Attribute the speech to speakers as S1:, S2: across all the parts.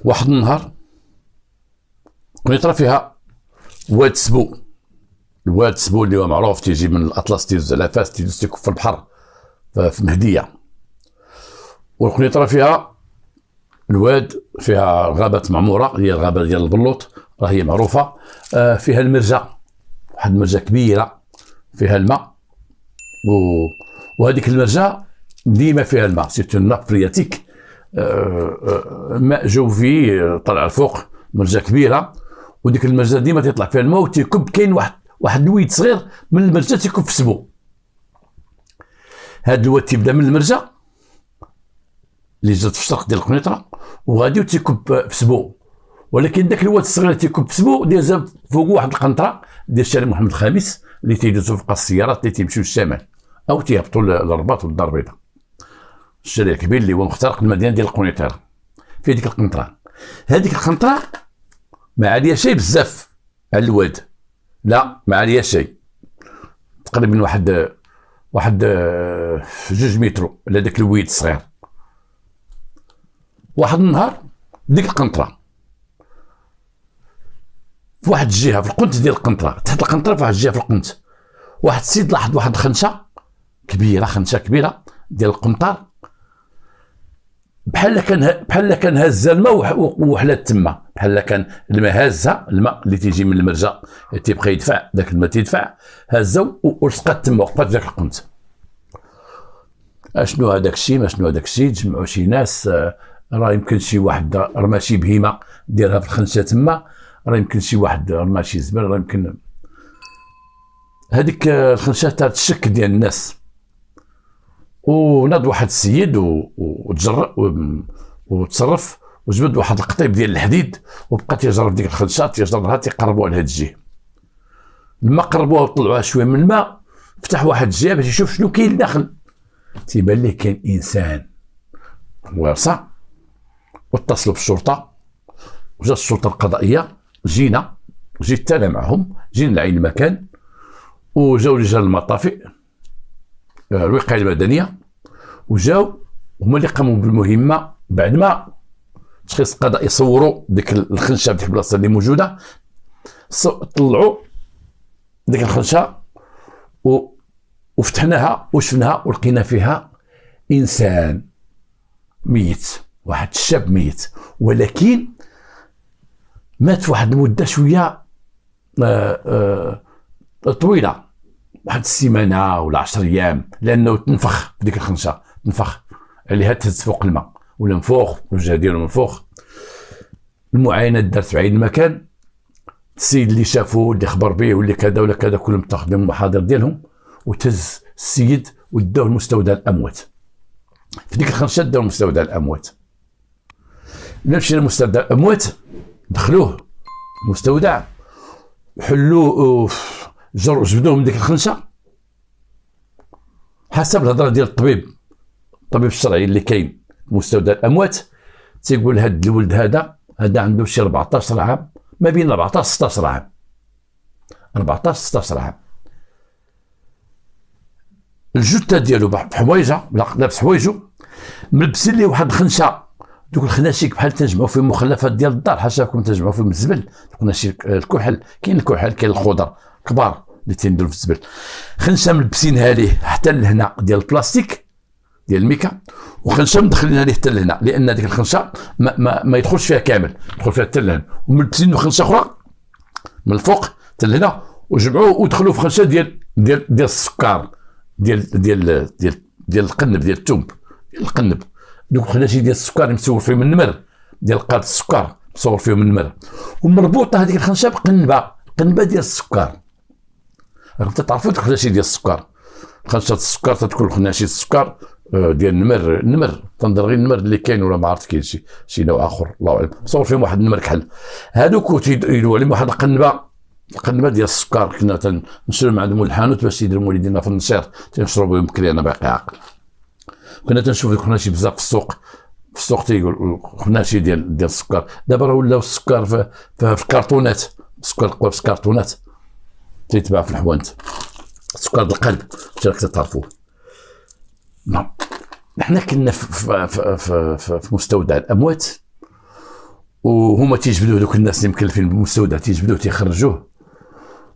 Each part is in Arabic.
S1: واحد النهار قنيطرة فيها واد سبو. الواد سبو اللي هو معروف تيجي من الاطلس ديال الزلافات تيدوز في البحر في مهديه. والقنيطرة فيها الواد فيها غابات معموره، هي الغابه ديال البلوط راه هي معروفه. فيها المرجه، واحد المرجه كبيره فيها الماء، وهذيك المرجه ديما فيها الماء، سيت ناب فرياتيك، ماء جوفي طلع الفوق، مرجه كبيره. وديك المرجه ديما تيطلع فيها الماء وتيكب، كاين واحد الويد صغير من المرجه تيكب في سبو. هذا الواد تيبدا من المرجه اللي جات في الشرق ديال القنيطره وغادي وتيكب في سبو، ولكن داك الواد الصغير اللي تيكب في سبو ديال فوق واحد القنطره ديال الشارع محمد الخامس اللي تيدوزو فوق السيارات اللي تيمشيو للشمال او تيهبطوا للرباط والدار البيضاء. الشارع الكبير اللي هو مخترق المدينه ديال القنيطره في ديك القنطره. هذيك القنطره ما عليها شيء بزاف على الواد، لا ما عليها شيء، تقريبا واحد 2 متر على داك الويد الصغير. واحد النهار ديك القنطره في واحد الجهه في القنت ديال القنطره، تحت القنطره في واحد الجهه في القنت، واحد السيد لاحظ واحد خنشه كبيره ديال القنطار، بحال كان هازه الماء وحلات تما، بحال كان الماء هازها، الماء اللي تيجي من المرجع تيبقى يدفع، داك الماء تيدفع هازه ولصقات تما وقفات ذاك القنت. اشنو هذاك الشيء؟ ما شنو هذاك الشيء؟ تجمعوا شي ناس، راه يمكن شي واحد رمى شي بهيمه ديالها في الخنشه تما، راه يمكن شي واحد رمى شي زبل، راه يمكن هذيك الخنشه تاع الشك ديال الناس. وناض واحد السيد وتجرأ وتصرف وجبد واحد القطيب ديال الحديد وبقى تيجرب ديك الخنشه، تيجرها تيقربوها لهاد الجهه. لما قربوها وطلعوها شويه من الماء، فتح واحد الجهه باش يشوف شنو كاين داخل، تيبان ليه كاين انسان ورصه. واتصلوا بالشرطه وجات الشرطه القضائيه، جيت انا معهم، جينا لعين المكان وجاو رجال المطافئ الوقايه المدنيه، وجاو هما اللي قاموا بالمهمه. بعد ما تشخيص القضاء يصوروا ديك الخنشه بديك البلاصه اللي موجوده، طلعوا ديك الخنشه وفتحناها وشفناها ولقينا فيها انسان ميت، واحد الشاب ميت، ولكن مات واحد المده شويه طويله، واحد السيمانه ولا 10 ايام، لانه تنفخ في ديك الخنشه، تنفخ عليها تهز فوق الماء ولا منفوخ، الوجه ديالو منفوخ. المعاينات دارت في عين المكان، السيد اللي شافو اللي خبر به واللي كذا ولا كذا كلهم تاخذوا المحاضر ديالهم، وتهز السيد وداوه لمستودع الاموات. في ديك الخنشه داوه لمستودع الاموات. مشينا لمستودع الاموات، دخلوه المستودع، حلوه جبدوه من ديك الخنشه حسب الهضره ديال الطبيب الشرعي اللي كاين في مستودع الاموات. تيقول هاد الولد هذا عنده شي 14 عام، ما بين 14 16 عام، 14 16 عام. الجثه ديالو بحوايجه، لابس حوايجو، ملبسين ليه واحد الخنشه، دوك الخناشيك بحال تنجمعوا فيهم مخلفات ديال الدار، حاشاكم تنجمعوا فيهم الزبل، الخناشيك الكحل، كاين الكحل كاين الخضر كبار اللي تنديروا في الزبل. خنشه ملبسينها ليه حتى لهنا ديال البلاستيك ديال الميكا، وخنشه مدخلينها ليه حتى لهنا، لان ديك الخنشه ما يدخلش فيها كامل، يدخل فيها حتى لهنا، وملبسين خنشه اخرى من الفوق حتى لهنا، وجمعوه ودخلوا في خنشه ديال السكر، ديال القنب ديال التوم، القنب، دوك الخناشي ديال السكر مصور فيهم النمر ديال قاد السكر، مصور فيهم النمر، ومربوطه هذيك الخنشه بقنبه ديال السكر. راكم تعرفوا الخناشي ديال السكر، خنشه السكر تتكون خناشي السكر ديال النمر تنظر غير النمر اللي كاين، ولا ما عرفت كاين شي نوع اخر الله اعلم، مصور فيهم واحد النمر كحل. هذوك تيديروا عليهم واحد القنبه ديال السكر، كنا تنشرو من عندهم الحانوت باش يديروا والدينا في النشير، تنشربوا بهم بكري، انا باقي عاقل. كنا تنشوف الخناشي بزاف في السوق تيقول الخناشي ديال السكر. دابا راه ولاو السكر في الكرتونات، السكر قوى في الكرتونات تيتباع في الحوانت، السكر القلب راك تعرفوه. نعم، نحن كنا في مستودع الاموات، وهما تيجبدوا دوك الناس اللي مكلفين بالمستودع، تيجبدوه تيخرجوه،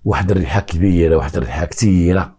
S1: واحد الريحه كبيره، واحد الريحه كثيره،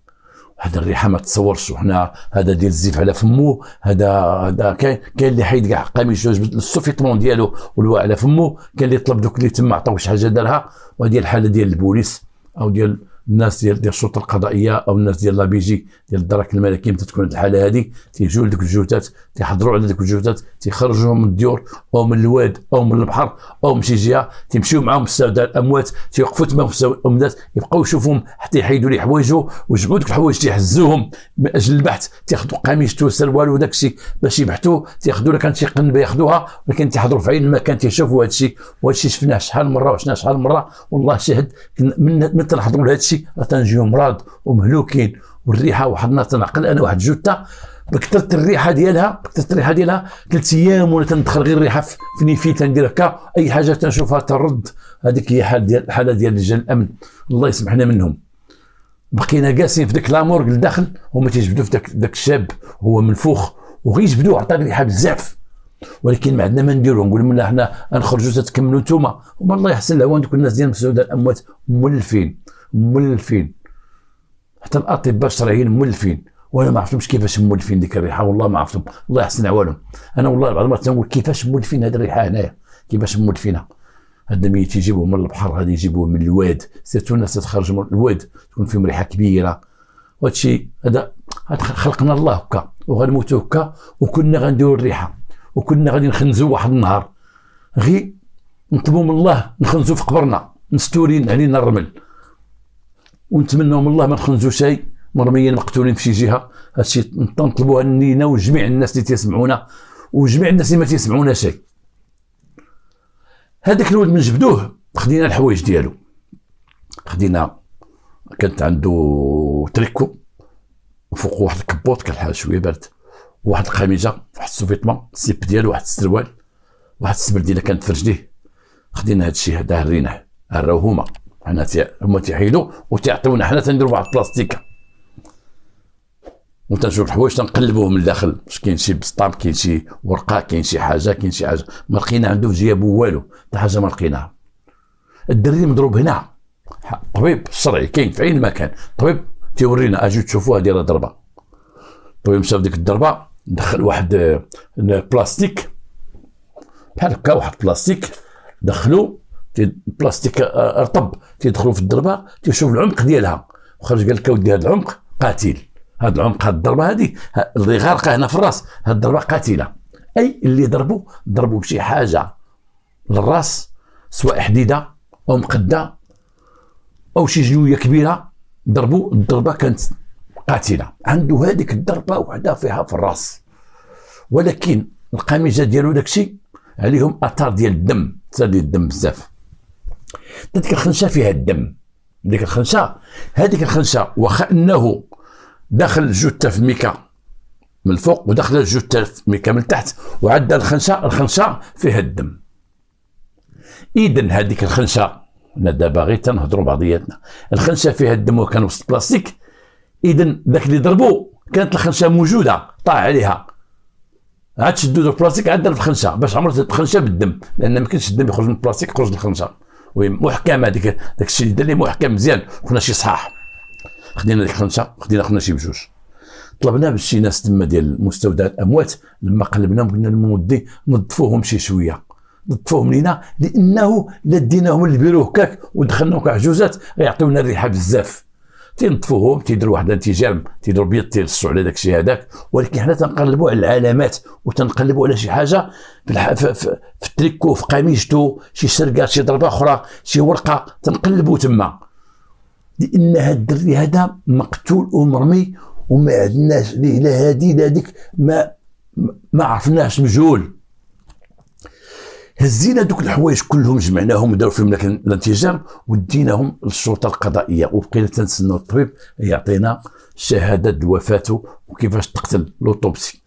S1: واحد الريحه ما تصورش. وحنا هذا ديال الزيف على فمو، هذا كاين اللي حيد كاع قميصو جبد السوفيتمون ديالو والواء على فمو، كاين اللي طلب دوك اللي تما عطاو شي حاجه دارها. وهذه الحاله ديال البوليس او ديال الناس ديال الشرطه القضائيه او الناس ديال لابيجي ديال الدرك الملكي. متى تكون الحاله هذه تيجيو لديك الجثث، تيحضروا على ديك الجثث، تيخرجوهم من الديور او من الواد او من البحر او من شي جهه، تيمشيو معاهم مستودع الاموات، تيوقفوا تما في الاموات، يبقاو يشوفوهم حتى يحيدوا ليه حوايجو ويجمعوا ديك الحوايج تيحزوهم من اجل البحث. تياخذوا قميصته وسروال وداك الشيء باش يبحثوا، تياخذوا لك كانت شي قنبه ياخذوها، ولكن تيحضروا في عين المكان تيشوفوا هذا الشيء. وهذا الشيء شفناه شحال من مره وعشناه شحال من مره، والله شاهد من تنحضروا لهذا الشيء تنجيو مرض ومهلوكين. والريحه وحدنا تنعقل انا واحد جثه بكثره الريحه ديالها 3 ايام وانا تندخل غير الريحه في نيفي، تندير هكا اي حاجه تنشوفها ترد. هذيك هي الحاله ديال رجال الامن، الله يسمحنا منهم. بقينا جالسين في ديك لامورغ لداخل، هما تيجبدوا في داك الشاب هو منفوخ، وغيجبدوه عطى الريحه بزاف، ولكن ما عندنا ما نديرو. نقول لهم لا حنا غنخرجوا تتكملوا نتوما. وما الله يحسن العوان دوك الناس ديال مستودع الاموات مولفين، حتى الاطباء الشرعيين مولفين، وانا ما عرفتهمش كيفاش مولفين ديك الريحه، والله ما عرفتهم، الله يحسن عوالهم. انا والله العظيم تنقول كيفاش مولفين هذه الريحه هنايا، كيفاش مولفينها. هاد الميت يجيبوه من البحر، هذا يجيبوه من الواد، سيرتو الناس تخرج من الواد تكون فيهم ريحه كبيره. وهذا الشيء هذا خلقنا الله هكا وغنموتوا هكا، وكنا غنديروا الريحه، وكنا غادي نخنزوا واحد النهار، غير نطلبوا من الله نخنزوا في قبرنا مستورين علينا الرمل، ونتمنوا من الله ما نخنزوا شيء مرميين مقتولين في شي جهه. هادشي نطلبوها لينا وجميع الناس اللي تيسمعونا وجميع الناس اللي ما تيسمعونا شيء. هذاك الولد من جبدوه خدينا الحوايج ديالو، كانت عنده تريكو وفوق واحد الكبوط كان حال شويه بارد، واحد القميجه، واحد السوفيتمون، السيب ديالو، واحد السروال، واحد السبرديله كانت في رجليه. خدينا هذا الشيء هذا هريناه، راهو هما تيحيدوا وتيعطيونا حنا تنديروا واحد البلاستيكه وتنشوف الحوايج تنقلبوهم من الداخل، باش كاين شي بسطام، كاين شي ورقه، كاين شي حاجه ما لقينا عنده في جيابو والو، حتى حاجه ما لقيناها. الدري مضروب هنا، طبيب الشرعي كاين في اي مكان، طبيب تيورينا اجيو تشوفوا هذه راه ضربه. الطبيب مشى في ديك الضربه دخل واحد البلاستيك بحال هكا، واحد البلاستيك دخلوا البلاستيك رطب، تيدخلوا في الضربه تيشوف العمق ديالها، وخرج قال لك اودي هذا العمق قاتل، هذا العمق، هذه الضربه هذه اللي غارقه هنا في الراس، هذه الضربه قاتله. اي اللي ضربوا بشي حاجه للراس، سواء حديده او مقده او شي جنويه كبيره، ضربوا الضربه كانت قاتله. عنده هذيك الضربه وحده فيها في الراس، ولكن القميجه ديالو داكشي عليهم اثار ديال الدم، تسالي الدم بزاف. ديك الخنشه فيها الدم، هذيك الخنشه واخا انه داخل الجثه في ميكا من الفوق وداخل الجثه في ميكا من تحت، وعدى الخنشه فيها الدم. اذا هذيك الخنشه، انا دابا غير تنهضروا بعضياتنا، الخنشه فيها الدم وكان وسط بلاستيك، اذا ذاك اللي ضربوا كانت الخنشه موجوده طاح عليها، عاد شدوا ذاك البلاستيك عدل في الخنشه باش عمرت الخنشه بالدم، لان ما يمكنش الدم يخرج من البلاستيك يخرج من الخنشه. محكمه داك الشيء اللي دار لي محكم مزيان، كنا شي صحاح. خدينا ديك الخنشه، خدينا شي بجوج، طلبنا بشي ناس تما ديال مستودع الاموات، لما قلبناهم قلنا للمودي نظفوهم شي شويه، نظفوهم لينا، لانه الا ديناهم للبيرو هكاك ودخلناهم كعجوزات غيعطيونا الريحه بزاف. تنظفوهم، تيديروا واحد الانتجام، تيديروا بيض تيلصوا على داك الشيء هذاك، ولكن حنا تنقلبوا على العلامات وتنقلبوا على شي حاجه في التريكو، في قميجته، شي سرقه، شي ضربه اخرى، شي ورقه، تنقلبوا تما، لان هذا الدري هذا مقتول ومرمي وما عندناش ليه لا هادي لا هذيك، ما عرفناش مجهول. هزينا دوك الحوايج كلهم، جمعناهم وداروا فيهم الانتجام وديناهم للشرطه القضائيه، وبقينا تنسناو الطبيب يعطينا شهاده وفاته وكيفاش تقتل، لوطوبسي.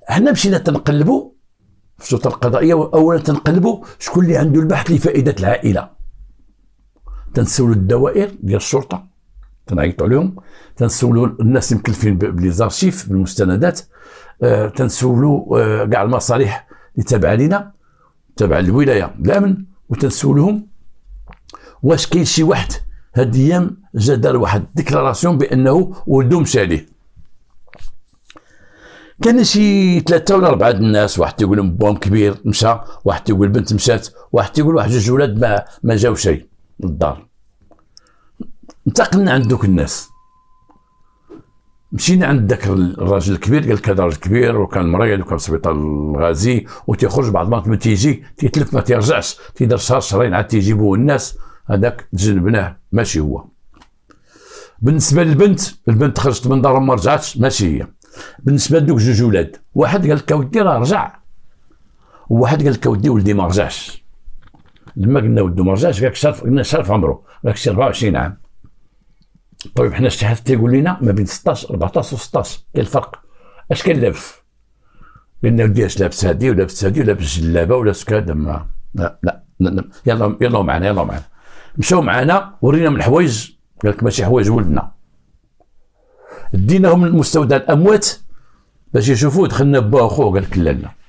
S1: حنا مشينا تنقلبوا في الشرطه القضائيه، اولا تنقلبوا شكون اللي عنده البحث لفائده العائله، تنسولوا الدوائر ديال الشرطه تنعيطوا عليهم، تنسولوا الناس المكلفين بليزارشيف بالمستندات، تنسولوا كاع المصالح اللي تابعه لينا تابعه للولايه الامن، وتنسولهم واش كاين شي واحد هاد الايام جا دار واحد ديكلاراسيون بانه ولدو مشى ليه. كان شي 3 ولا 4 الناس، واحد تيقول لهم بوهم كبير مشى، واحد تيقول بنت مشات، واحد تيقول واحد 2 ولاد ما جاو شي للدار. انتقلنا عند دوك الناس، مشينا عند داك الراجل الكبير، قال لك هذا راجل كبير وكان مريض وكان في السبيطار الغازي وتيخرج بعض المرات ما تيجي تيتلف ما تيرجعش، تيدير شهر شهرين عاد تيجيبوه الناس، هذاك تجنبناه ماشي هو. بالنسبه البنت خرجت من دارهم ما رجعتش ماشي هي. بالنسبه لدوك 2 ولاد، واحد قال لك اودي راه رجع، وواحد قال لك اودي ولدي ما رجعش. لما قلنا ولدو ما رجعش قال لك قلنا شرف عمره، قال لك شي 24 عام. طيب حنا شي حد تيقول لنا ما بين 16 14 و 16 كاين الفرق، اش كان لابس؟ قلنا ودي اش لابس هادي ولابس هادي ولابس جلابه ولابس كذا، ما لا يلا معنا مشاو معنا ورينا من الحوايج، قال لك ماشي حوايج ولدنا. ديناهم لمستودع الاموات باش يشوفوه، دخلنا با وخوه قال لك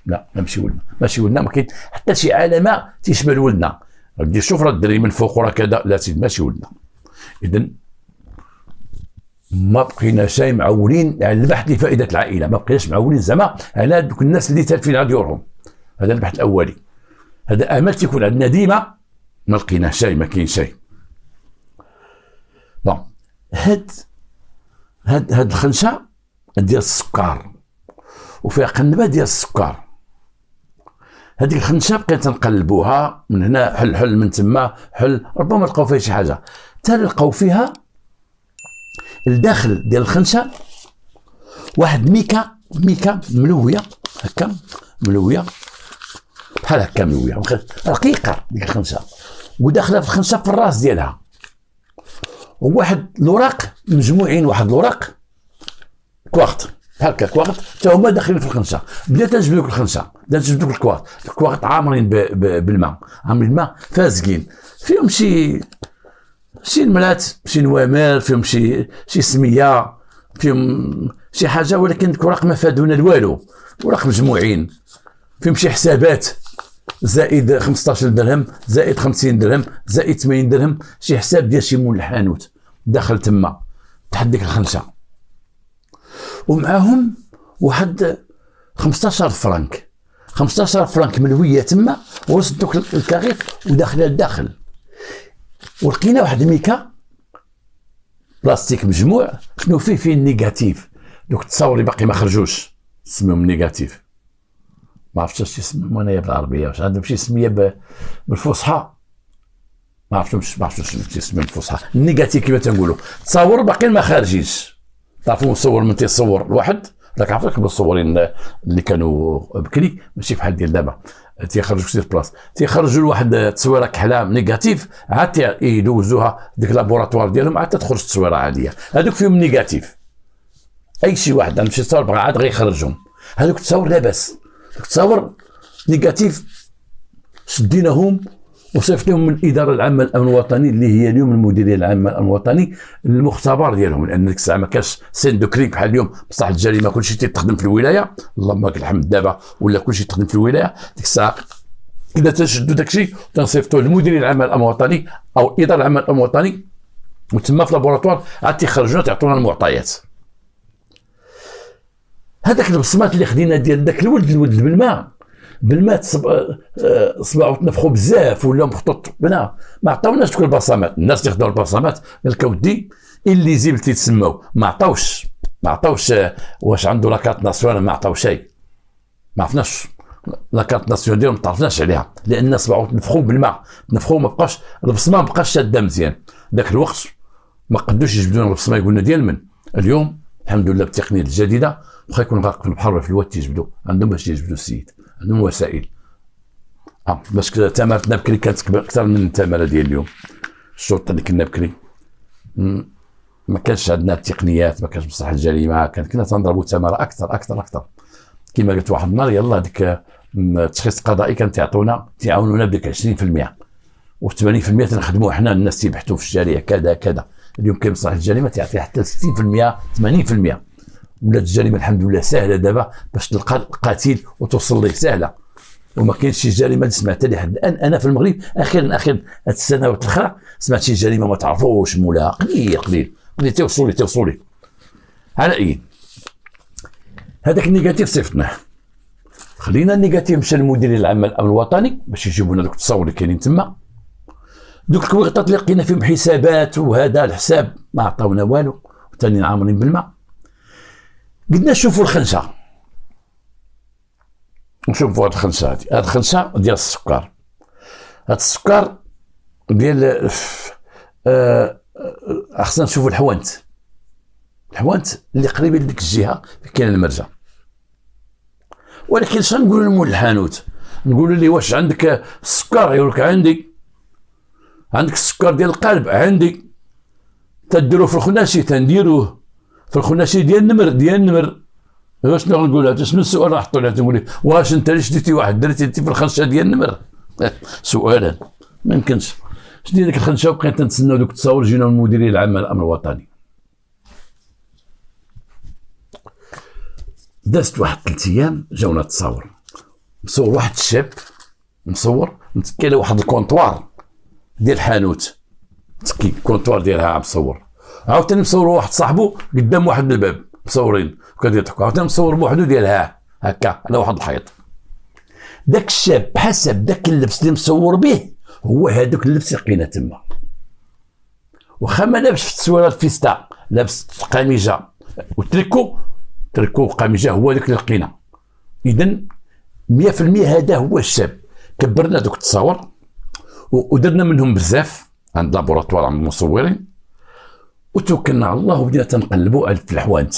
S1: لا ماشي ولدنا ما كاين حتى شي علامه تيشبه ولدنا. ودي شوف راه الدري من فوق وراه كذا، لا سيدي ماشي ولدنا. اذا ما بقينا شيء معولين على البحث لفائده العائله، ما بقيناش معولين زعما على دوك الناس اللي تالفين على ديورهم. هذا البحث الاولي، هذا امل تيكون عندنا ديما، ما لقينا شيء، ما كاين شيء. بون هاد الخنشه ديال السكر وفيها قنبه ديال السكر. هذيك الخنشه بقيت نقلبوها من هنا حل من تما حل، ربما لقاو فيها شي حاجه، حتى لقاو فيها الداخل ديال الخنشه واحد ميكا ملويه هكا، ملويه بحال هكا ملويه رقيقه ديك الخنشه، وداخله في الخنشه في الراس ديالها، وواحد الوراق مجموعين، واحد الوراق كواغط بحال هكا كواغط حتى هما داخلين في الخنشه. بدات تنجبد دوك الخنشه، بدات تنجبد دوك الكواغط عامرين بالماء، عامرين الماء فازقين، فيهم شي نمرات، شي نوامر، فيهم شي سميه، فيهم شي حاجه، ولكن الوراق ما فادونا والو. وراق مجموعين فيهم شي حسابات، زائد 15 درهم، زائد 50 درهم، زائد 80 درهم، شي حساب ديال شي مول الحانوت داخل تما تحت ديك الخنشه، ومعاهم واحد 15 فرنك، 15 فرنك ملويه تما، وسط دوك الكاغيط وداخله لداخل. ولقينا واحد الميكا بلاستيك مجموع، شنو فيه النيجاتيف، دوك التصاور اللي باقي ما خرجوش سميهم نيجاتيف، ما عرفتش اش يسميهم انايا بالعربيه، واش عندهم شي سميه بالفصحى ما عرفتش شنو تيسمى بالفصحى. النيجاتيف كيما تنقولوا تصاور باقيين ما خارجينش. تعرفوا مصور من تيصور الواحد، راك عارف المصورين اللي كانوا بكري ماشي بحال ديال دابا، تيخرجوا كثير بلاص، تيخرجوا لواحد تصويره كحلام نيجاتيف، عاد يدوزوها ديك لابوراتوار ديالهم عاد تخرج تصويره عاديه. هذوك فيهم نيجاتيف، اي شي واحد عنده شي تصاور بغا عاد غيخرجهم. هذوك التصاور لاباس، التصاور نيجاتيف شديناهم وصيفطهم من الاداره العامه للامن الوطني اللي هي اليوم المديريه العامه للامن الوطني المختبر ديالهم، لان ديك الساعه ما كانش سين دوكريك بحال اليوم بصح الجريمه كلشي تيتخدم في الولايه، اللهم لك الحمد دابا ولا كلشي تخدم في الولايه. ديك الساعه كنا تنشدوا داكشي وتنصيفطوه للمديريه العامه للامن الوطني او الاداره العامه للامن الوطني، وتما في لابوراتوار عاد تيخرجونا تعطونا المعطيات. هذاك البصمات اللي خدينا ديال داك الولد بالماء صباعو تنفخوا بزاف ولا مخطوط بنا، ما عطاوناش دوك البصمات. الناس اللي خداو البصمات قال لك اودي اللي زيبل تيتسماو، ما عطاوش واش عنده لاكارت ناسيونال، ما عطاو شيء، ما عرفناش لاكارت ناسيونال ديالهم، ما تعرفناش عليها لان صباعو تنفخوا بالماء، تنفخوا ما بقاش البصمه، ما بقاش شاده مزيان. ذاك الوقت ما قدوش يجبدوا لنا البصمه، يقولنا ديال من. اليوم الحمد لله بالتقنيه الجديده واخا يكون غارق في البحر ولا في الواد تيجبدوا، عندهم باش يجبدوا السيد، عندهم وسائل. باش تمارتنا بكري كانت اكثر من التماره ديال اليوم. الشرطه اللي كنا بكري ما كانش عندنا التقنيات، ما كانش بصح الجريمه، كنا تنضربوا تماره اكثر. كما قلت واحد النهار يلا ديك التشخيص القضائي كان تعاونونا بديك 20% و80% تنخدموا حنا، الناس تيبحثوا في الشارع كذا اليوم كاين بصح الجريمه تعطي حتى 60% 80%. ولات الجريمه الحمد لله سهله دابا باش تلقى القاتل وتوصل ليه سهله، وما كاينش شي جريمه اللي سمعتها لحد الان انا في المغرب اخيرا هاد السنوات الاخرى سمعت شي جريمه ما تعرفوش مولاها، قليل توصلوا لي. على اي هذاك النيجاتيف صيفطناه، خلينا النيجاتيف مشى للمدير العام الامن الوطني باش يجيبوا لنا دوك التصاور اللي كاينين تما. دوك الكويغطات اللي لقينا فيهم حسابات وهذا الحساب ما عطاونا والو، وثاني عامرين بالماء. قلنا شوفوا الخنشه، نشوفوا هاد الخنشه هادي، هاد الخنشه ديال السكر، هاد السكر ديال خصنا نشوفوا الحوانت اللي قريبين لديك الجهه فين كاين المرجع. ولكن شنو نقولوا لمول الحانوت؟ نقولوا ليه واش عندك السكر؟ يقول لك عندك السكر ديال القلب؟ عندي. تديروه في الخناشي؟ تنديروه في الخناشي ديال النمر. واش نقول شنو السؤال راح طلع تقول لي واش انت اللي شديتي واحد درتي في الخنشه ديال النمر؟ سؤالا ما يمكنش. شدي ديك الخنشه وبقيت نتسناو دوك التصاور جينا من المديريه العامه للامن الوطني. دازت واحد 3 ايام جاونا تصاور، مصور واحد الشاب مصور متكي له واحد الكونطوار ديال الحانوت، متكي الكونطوار ديالها مصور. عاوتاني مصور واحد صاحبو قدام واحد الباب مصورين وكيضحكوا، عاوتاني مصور بوحدو ديالها هكا على واحد الحيط. داك الشاب حسب داك اللبس اللي مصور به هو هذاك اللبس لقينا تما، واخا ما لابس في التصويره الفيستا، لابس قميجه وتريكو وقميجه، هو داك اللي لقينا. اذا 100% هذا هو الشاب. كبرنا دوك التصاور ودرنا منهم بزاف عند لابوراتوار عند المصورين، وتوكلنا على الله وبدينا تنقلبوا في الحوانت.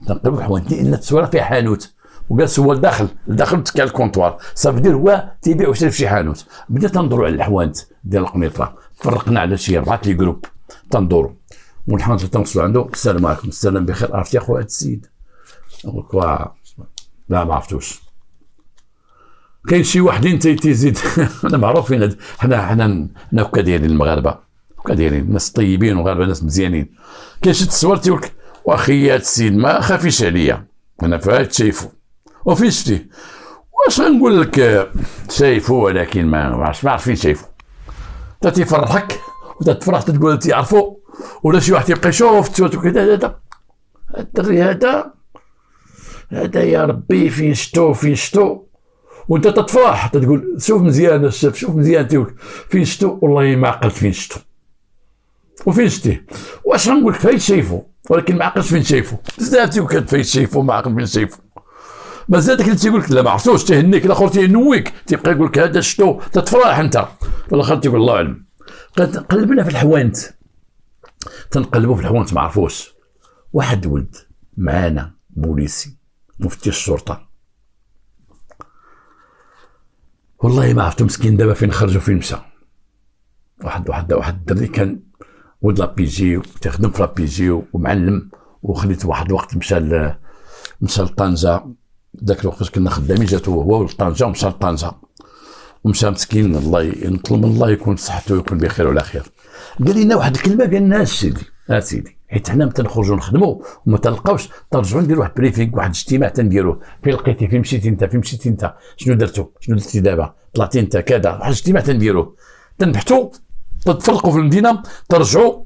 S1: لان التصويره فيها حانوت، وجالس هو لداخل تكال الكونطوار، صافي دير هو تيبيع ويشري في شي حانوت. بدينا تندوروا على الحوانت ديال القنيطره، فرقنا على شي 4 لي جروب تندوروا، والحمد لله تنوصلوا عنده. السلام عليكم. السلام بخير. عرفتي اخويا هذا السيد؟ نقول لك لا ما عرفتوش. كاين شي وحدين تيزيد انا معروفين حنا هكا دايرين المغاربه، هكا دايرين ناس طيبين ومغاربه ناس مزيانين. كاين شي تصور تيقول لك واخي هذا السيد ما خافيش عليا انا فايت شايفو وفين شفتيه. واش غنقول لك شايفو ولكن ما عارفين شايفو. تا تيفرحك وتتفرح تقول تيعرفو، ولا شي واحد يبقى يشوف تصويرته كذا هذا الدري هذا يا ربي فين شتو وانت تتفرح تقول شوف مزيان الشاف شوف مزيان تيقول فين شتو. والله ما عقلت فين شتو وفين شتيه. واش غنقول لك فايت شايفو ولكن ما عقلتش فين شايفو. بزاف تيقول فايت شايفو ما عقل فين شايفو. مازال داك اللي تيقول لك لا ما عرفتوش تهنيك، الاخر تينويك تيبقى يقول لك هذا شتو تتفرح انت، والاخر تيقول الله اعلم. قلبنا في الحوانت، تنقلبوا في الحوانت ما عرفوش. واحد ولد معانا بوليسي مفتي الشرطه، والله ما عرفتو مسكين دابا فين خرج وفين مشى. واحد الدري كان ولد لابيجي تخدم في لابيجي ومعلم، وخليت واحد الوقت مشى لطنجه. ذاك الوقت فاش كنا خدامين جاتو هو لطنجه ومشى لطنجه ومشى مسكين. الله نطلب من الله يكون صحته ويكون بخير وعلى خير. قال لنا واحد الكلمه، قال لنا سيدي حيت حنا متى نخرجوا نخدموا وما تلقاوش ترجعوا نديروا واحد بريفينغ، واحد اجتماع تنديروه. فين لقيتي؟ فين مشيتي انت؟ شنو درتي دابا؟ طلعتي انت كذا. واحد اجتماع تنديروه، تنبحثوا تتفرقوا في المدينه، ترجعوا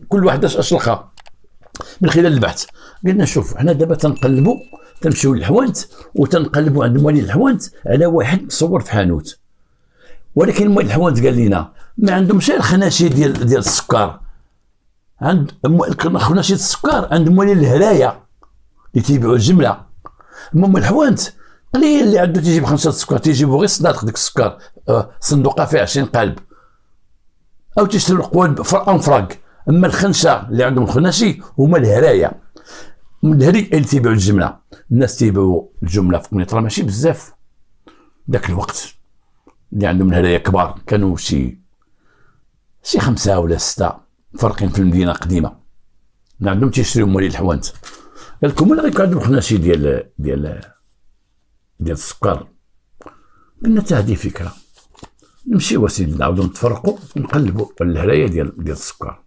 S1: كل واحد اش لقى من خلال البحث. قلنا شوف حنا دابا تنقلبوا، تنمشيو للحوانت وتنقلبوا عند موالين الحوانت على واحد مصور في حانوت. ولكن موالين الحوانت قال لنا ما عندهمش الخناشي ديال السكر، عند خناشي السكر عند موالين الهرايه اللي تيبيعوا الجمله. المهم الحوانت قليل اللي عنده تيجيب 5 السكر، تيجيبوا غير صندوق ديك السكر، صندوقه فيها 20 قلب، او تيشريو القوالب فرق. اما الخنشه اللي عندهم الخناشي هما الهرايه، من الهري اللي تيبيعوا الجمله. الناس تيبيعوا الجمله في قنيطره ماشي بزاف ذاك الوقت، اللي عندهم الهرايه كبار كانوا شي 5 ولا 6 فرقين في المدينه قديمه، اللي عندهم تيشريو موالين الحوانت. قال لكم انا غيكون عندهم خناشي ديال السكر. قلنا حتى هذه فكره، نمشيو اسيدي نعاودو نتفرقوا ونقلبوا الهرايه ديال السكر.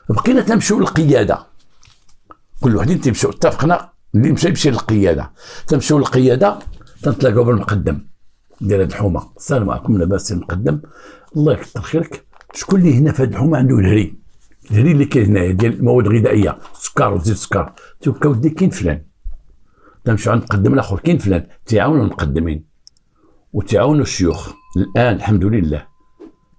S1: بقينا تنمشيو للقياده، كل وحدين تيمشيو، اتفقنا اللي يمشي للقياده، تنمشيو للقياده تنتلاقاو بالمقدم ديال هاد الحومه. السلام عليكم، لاباس المقدم؟ الله يكثر خيرك، شكون اللي هنا في هاد الحومه عنده الهري اللي كاين هنايا ديال المواد الغذائيه، سكر وزيت سكر؟ تيوكا ودي كاين فلان. تنمشيو عند المقدم الاخر، كاين فلان. تيعاونوا المقدمين وتعاونوا الشيوخ. الان الحمد لله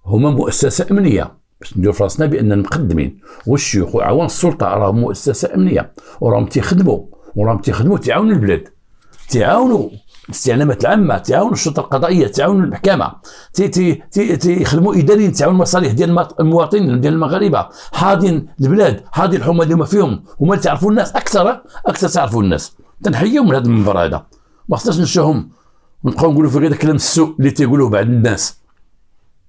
S1: هما مؤسسه امنيه، باش نديروا في راسنا بان المقدمين والشيوخ وعوان السلطه راهم مؤسسه امنيه، وراهم تيخدموا تعاونوا البلاد، تعاونوا الاستعلامات العامه، تعاونوا الشرطه القضائيه، تعاونوا المحكمه، تيخدموا اداريين، تعاونوا المصالح ديال المواطنين ديال المغاربه، حاضين البلاد، حاضين الحومه اللي هما فيهم، هما اللي تعرفوا الناس اكثر تعرفوا الناس. تنحييهم من هذا المنبر هذا، ما خصناش ننساهم ونبقاو نقولوا في غير كلام السوء اللي تيقولوه بعض الناس.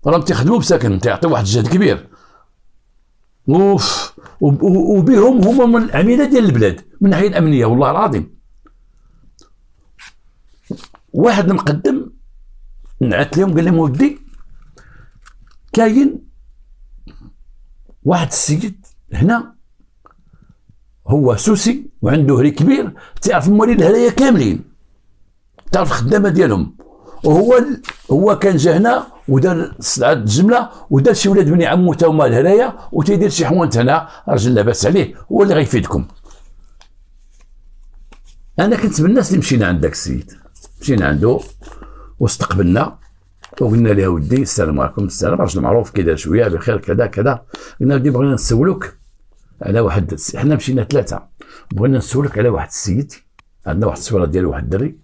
S1: راهم تيخدموا بسكن، تيعطيو واحد الجهد كبير، وبهم هما من العميله ديال البلاد من الناحيه الامنيه. والله العظيم واحد المقدم نعت لهم قال لهم ودي كاين واحد السيد هنا هو سوسي وعنده هري كبير، تعرف موالي الهرايا كاملين، تعرف الخدامه ديالهم، وهو كان جا هنا ودار سلعه الجمله ودار شي ولاد بني عمو تا هما الهرايا وتيدير شي حوانت هنا، راجل لاباس عليه، هو اللي غيفيدكم. انا كنت من الناس اللي مشينا عند داك السيد، مشينا عنده واستقبلنا وقلنا له ودي السلام عليكم. السلام، راجل معروف كيدير شويه بخير كذا كذا. قلنا ودي بغينا نسولوك على واحد، حنا مشينا ثلاثه، بغينا نسولك على واحد السيد، عندنا واحد الصوره ديالو واحد الدري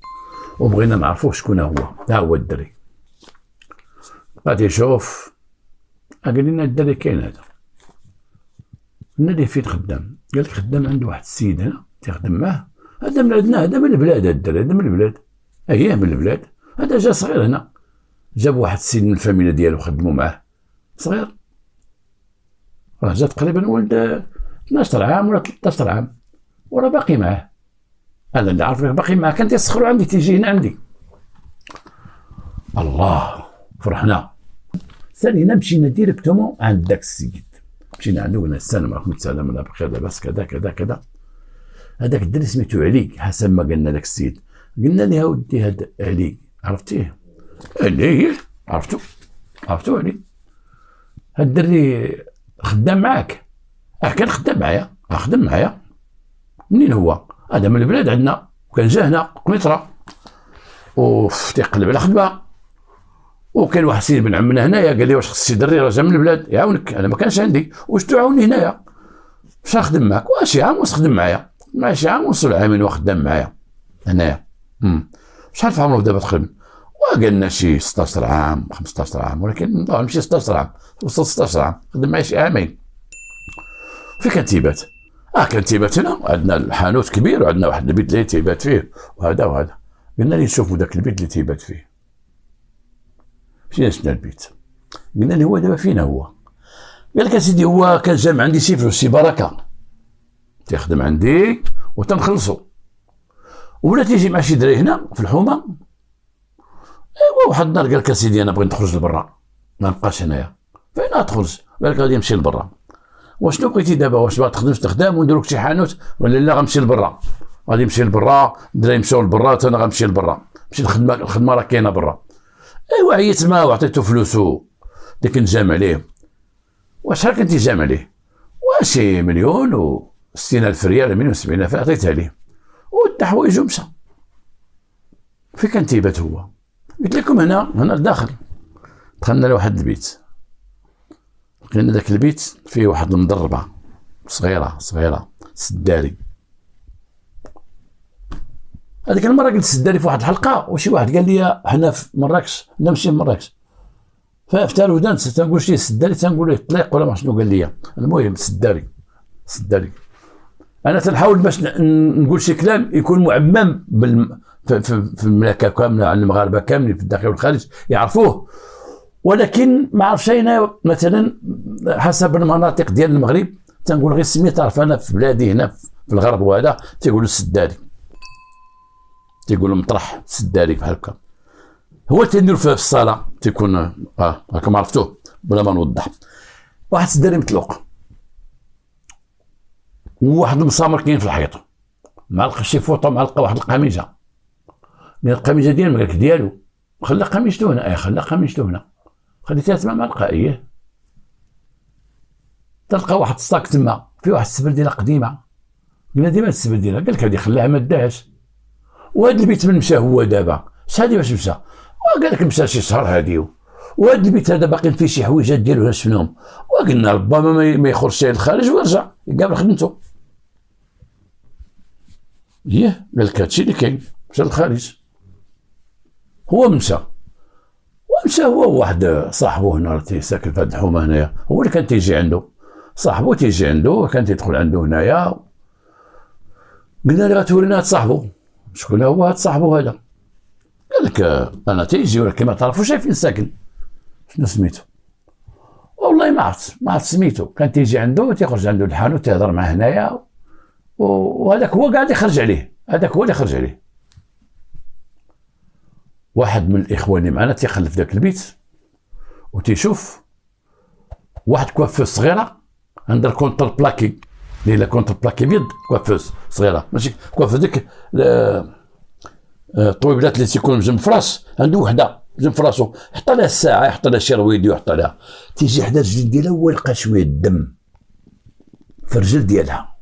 S1: وبغينا نعرفوه شكون هو. ها هو الدري. غادي يشوف، قال لنا الدري كاين هذا. قلنا ليه فين خدام؟ قال لك خدام عند واحد السيد هنا تيخدم معاه، هذا من عندنا، هذا من البلاد، هذا الدري هذا من البلاد، اييه من البلاد. هذا جا صغير هنا، جاب واحد السيد من الفاميليا ديالو خدموا معاه صغير، راه جا تقريبا ولد 12 عام ولا 13 عام وراه باقي معاه. انا اللي عارف باقي معاه، كان تيسخروا عندي، تيجي هنا عندي. الله فرحنا. ثانينا مشينا ديريكتومون عند داك السيد، مشينا عنده قلنا السلام عليكم. السلام، لا بخير لاباس كذا كذا كذا. هذاك الدري سميتو علي حسب ما قالنا داك السيد. قلنا له يا ودي هذا علي عرفتيه؟ علي عرفتو علي. هاد الدري خدام معاك؟ كان خدام معايا، خدم معايا. منين هو؟ هذا من البلاد عندنا، وكان جا هنا قنيطره تيقلب على خدمه. وكاين واحد السيد بن عمنا هنايا قال لي واش خص شي دري راه جا من البلاد يعاونك. انا ما كانش عندي، واش تعاوني هنايا؟ واش نخدم معاك؟ شي عام ونص خدم معايا، مع شي عام ونص ولا عامين وخدام معايا هنايا. شحال في عمره دابا تقريبا؟ وقال لنا شي 16 عام 15 عام، ولكن نظن ماشي 16 عام، وصل 16 عام، خدم معايا شي عامين. في كان تيبات، كان تيبات هنا، عندنا الحانوت كبير وعندنا واحد البيت اللي تيبات فيه وهذا وهذا. قلنا ليه نشوفوا ذاك البيت اللي تيبات فيه. مشينا شفنا البيت، قلنا له هو دابا فينا هو؟ قال لك اسيدي هو كان جامع عندي شي فلوس، شي بركه، تيخدم عندي وتنخلصو، ولا تيجي مع شي دري هنا في الحومه. ايوا واحد النهار قال لك اسيدي انا بغيت نخرج لبرا، ما نبقاش هنايا. فين تخرج؟ قال لك غادي نمشي لبرا. واشنو بغيتي دابا؟ واش باغي تخدم استخدام ونديرو لك شي حانوت، ولا لا غنمشي لبرا؟ غادي نمشي لبرا، الدراري مشاو لبرا، انا غنمشي لبرا، نمشي الخدمه راه كاينه برا. ايوا عييت معاه وعطيتو فلوسو اللي كنت جامع ليه. وشحال كنتي جامع ليه؟ وشي 1,060,000 ريال، 1,070,000 عطيتها ليه، ودا حوايجو مشى. فين كان تيبات هو؟ قلت لكم هنا الداخل. دخلنا لواحد البيت، لقينا داك البيت فيه واحد المضربه صغيره سداري. هذيك المره قلت سداري في واحد الحلقه، وشي واحد قال لي حنا في مراكش، نمشي لمراكش، ففتح الودان تنقول شي سداري، تنقول له طليق ولا ما شنو قال لي. المهم سداري. انا تنحاول باش نقول شي كلام يكون معمم في المملكه كامله، على المغاربه كاملين في الداخل والخارج يعرفوه، ولكن ما عرفتش انا مثلا حسب المناطق ديال المغرب تنقول غير سميه. تعرف انا في بلادي هنا في الغرب وهذا تيقولوا السداري، تيقولوا مطرح السداري بحال هكا. هو تندير في الصاله تيكون راكم عرفتوه بلا ما نوضح. واحد السداري مطلوق وواحد المسامر كاين في الحيط، معلقه شي فوطه، معلقه واحد القميجه، القميجه ديال الملك ديالو، خلى قميجته هنا، خلى قميجته هنا، خليتها تما معلقه تلقى واحد الصاك تما فيه واحد السبرديله قديمه، قلنا ديما السبرديله، قال لك هذه خلاها ما داهاش. وهذا البيت من مشى هو دابا شحال باش مشى، وقال لك مشى شي شهر هادي، وهذا البيت هذا باقي فيه شي حويجات ديالو شفناهم، وقلنا ربما ما يخرجش للخارج ويرجع يقابل خدمته. قال لك هادشي اللي كاين، مشى للخارج. هو مشى هو واحد صاحبه هنا ساكن في هاد الحومه هنايا، هو اللي كان تيجي عنده، صاحبه تيجي عنده وكان تيدخل عنده هنايا. قلنا له غتورينا هاد صاحبه، شكون هو هاد صاحبه هذا؟ قال لك انا تيجي ولكن ما تعرفوش فين ساكن. شنو سميتو؟ والله ما عرفت سميتو، كان تيجي عنده تيخرج عنده الحانوت تيهضر معاه هنايا، وهذاك هو قاعد يخرج عليه، هذاك هو اللي خرج عليه. واحد من الاخوان اللي معنا تيخلف في ذاك البيت وتيشوف واحد كوافوس صغيره عندها الكونتر بلاكي، اللي هي كونتر بلاكي بيض، كوافوس صغيره ماشي كوافوس ديك الطويبلات اللي تيكون بجنب فراس، عنده وحده بجنب فراسو، يحط لها الساعه، يحط لها شي رويدي ويحط لها، تيجي حدا الرجل ديالها هو يلقى شويه الدم في الرجل ديالها،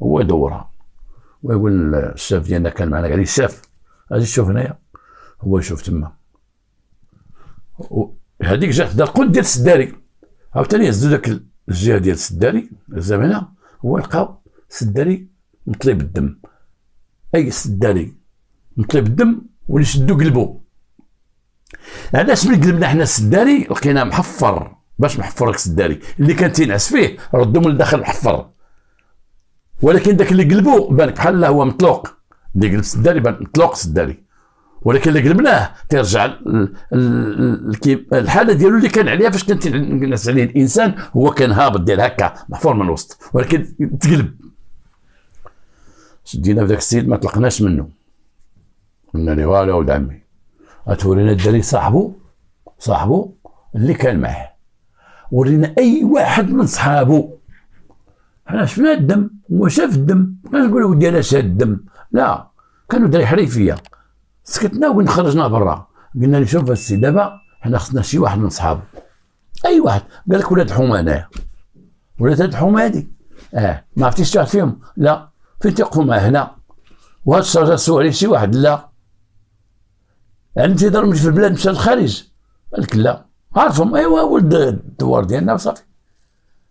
S1: هو يدورها ويقول الشاف ديالنا كان معنا، قال لي الشاف اجي شوف هنايا، هو يشوف تما، هذيك جات حدا القد ديال السداري، عاوتاني هزو داك الجهه ديال السداري الزمنه، هو لقاو السداري مطلي بالدم، اي السداري مطلي بالدم، واللي شدو قلبو. علاش ملي قلبنا حنا السداري لقيناه محفر، باش محفر السداري اللي كان تينعس فيه ردو من الداخل محفر، ولكن داك اللي قلبو بان بحال هو مطلوق، اللي قلب السداري بان مطلوق السداري، ولكن اللي قلبناه تيرجع الحاله ديالو اللي كان عليها فاش كان تينعس عليه الانسان، هو كان هابط ديال هكا محفور من الوسط، ولكن تقلب. شدينا في ذاك السيد ما طلقناش منه، قلنا له والو ولد عمي غتورينا الدري صاحبه اللي كان معاه، ورينا اي واحد من صحابه، حنا شفنا الدم، هو شاف الدم، ما نقولوا ودي انا شاد الدم، لا كانوا دري حريفيه. سكتنا ونخرجنا برا، قلنا له شوف السي دابا حنا خصنا شي واحد من صحابه، اي واحد. قال لك ولاد حومه هنايا، ولاد هاد الحومه هادي ما عرفتيش شي واحد فيهم؟ لا. فين تيوقفوا معاه؟ هنا. وهاد الشجره سوى عليه شي واحد؟ لا. يعني تيضرب في البلاد مشى للخارج؟ قال لك لا. عارفهم؟ ايوا ولد الدوار ديالنا وصافي.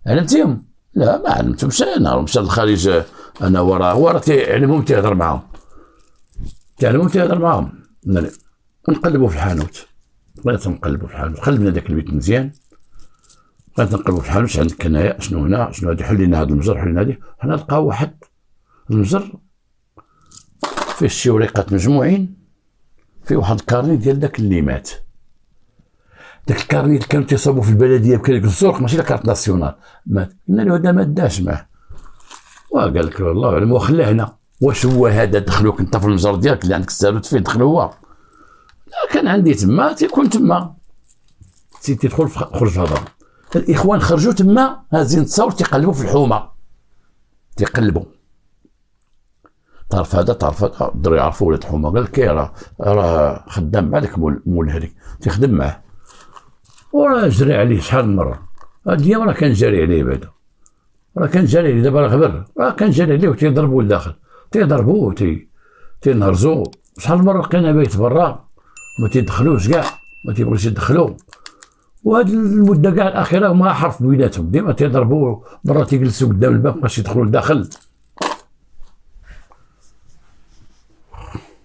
S1: علمتيهم؟ لا ما علمتهمش، انا مشى للخارج انا وراه تيعلمهم تيهضر معاهم، نقلبوا في الحانوت، بغيت نقلبوا في الحانوت، قلبنا داك البيت مزيان، بغيت نقلبوا في الحانوت، عندك هنايا شنو هنا شنو هادي، حلينا هاد المجر، حلينا هادي، حنا لقاو واحد المجر فيه شي وريقات مجموعين، فيه واحد الكارني ديال داك اللي مات، داك الكارني اللي كانوا تيصاوبوا في البلديه بكذاك الزرق ماشي لا كارت ناسيونال، مات. قلنا له هذا ما داش معاه، وقال لك والله اعلم وخلاه هنا. واش هو هذا دخلوك انت في المجر ديالك اللي عندك السالوت فيه دخل هو؟ لا كان عندي تما تيكون تما تيدخل خرج في هضر. الاخوان خرجوا تما هازين التصاور تيقلبوا في الحومه، تيقلبوا طرف هذا طرف هذا، الدري يعرفوا ولاد الحومه. قال لك راه خدام مع داك مول هذيك تيخدم معاه، وراه جري عليه شحال من مره، هاد الايام راه كان جاري عليه بعدا، راه كان جاري عليه دابا راه غبر، راه كان جاري عليه وتيضربوا لداخل، تيضربوا تينهرزوا. شحال من مره لقينا بايت برا ما تيدخلوش كاع، ما تيبغيوش يدخلوا، وهاد المده كاع الاخيره ما حرف بيناتهم، ديما تيضربوا، مره تيجلسوا قدام الباب باش يدخلوا لداخل.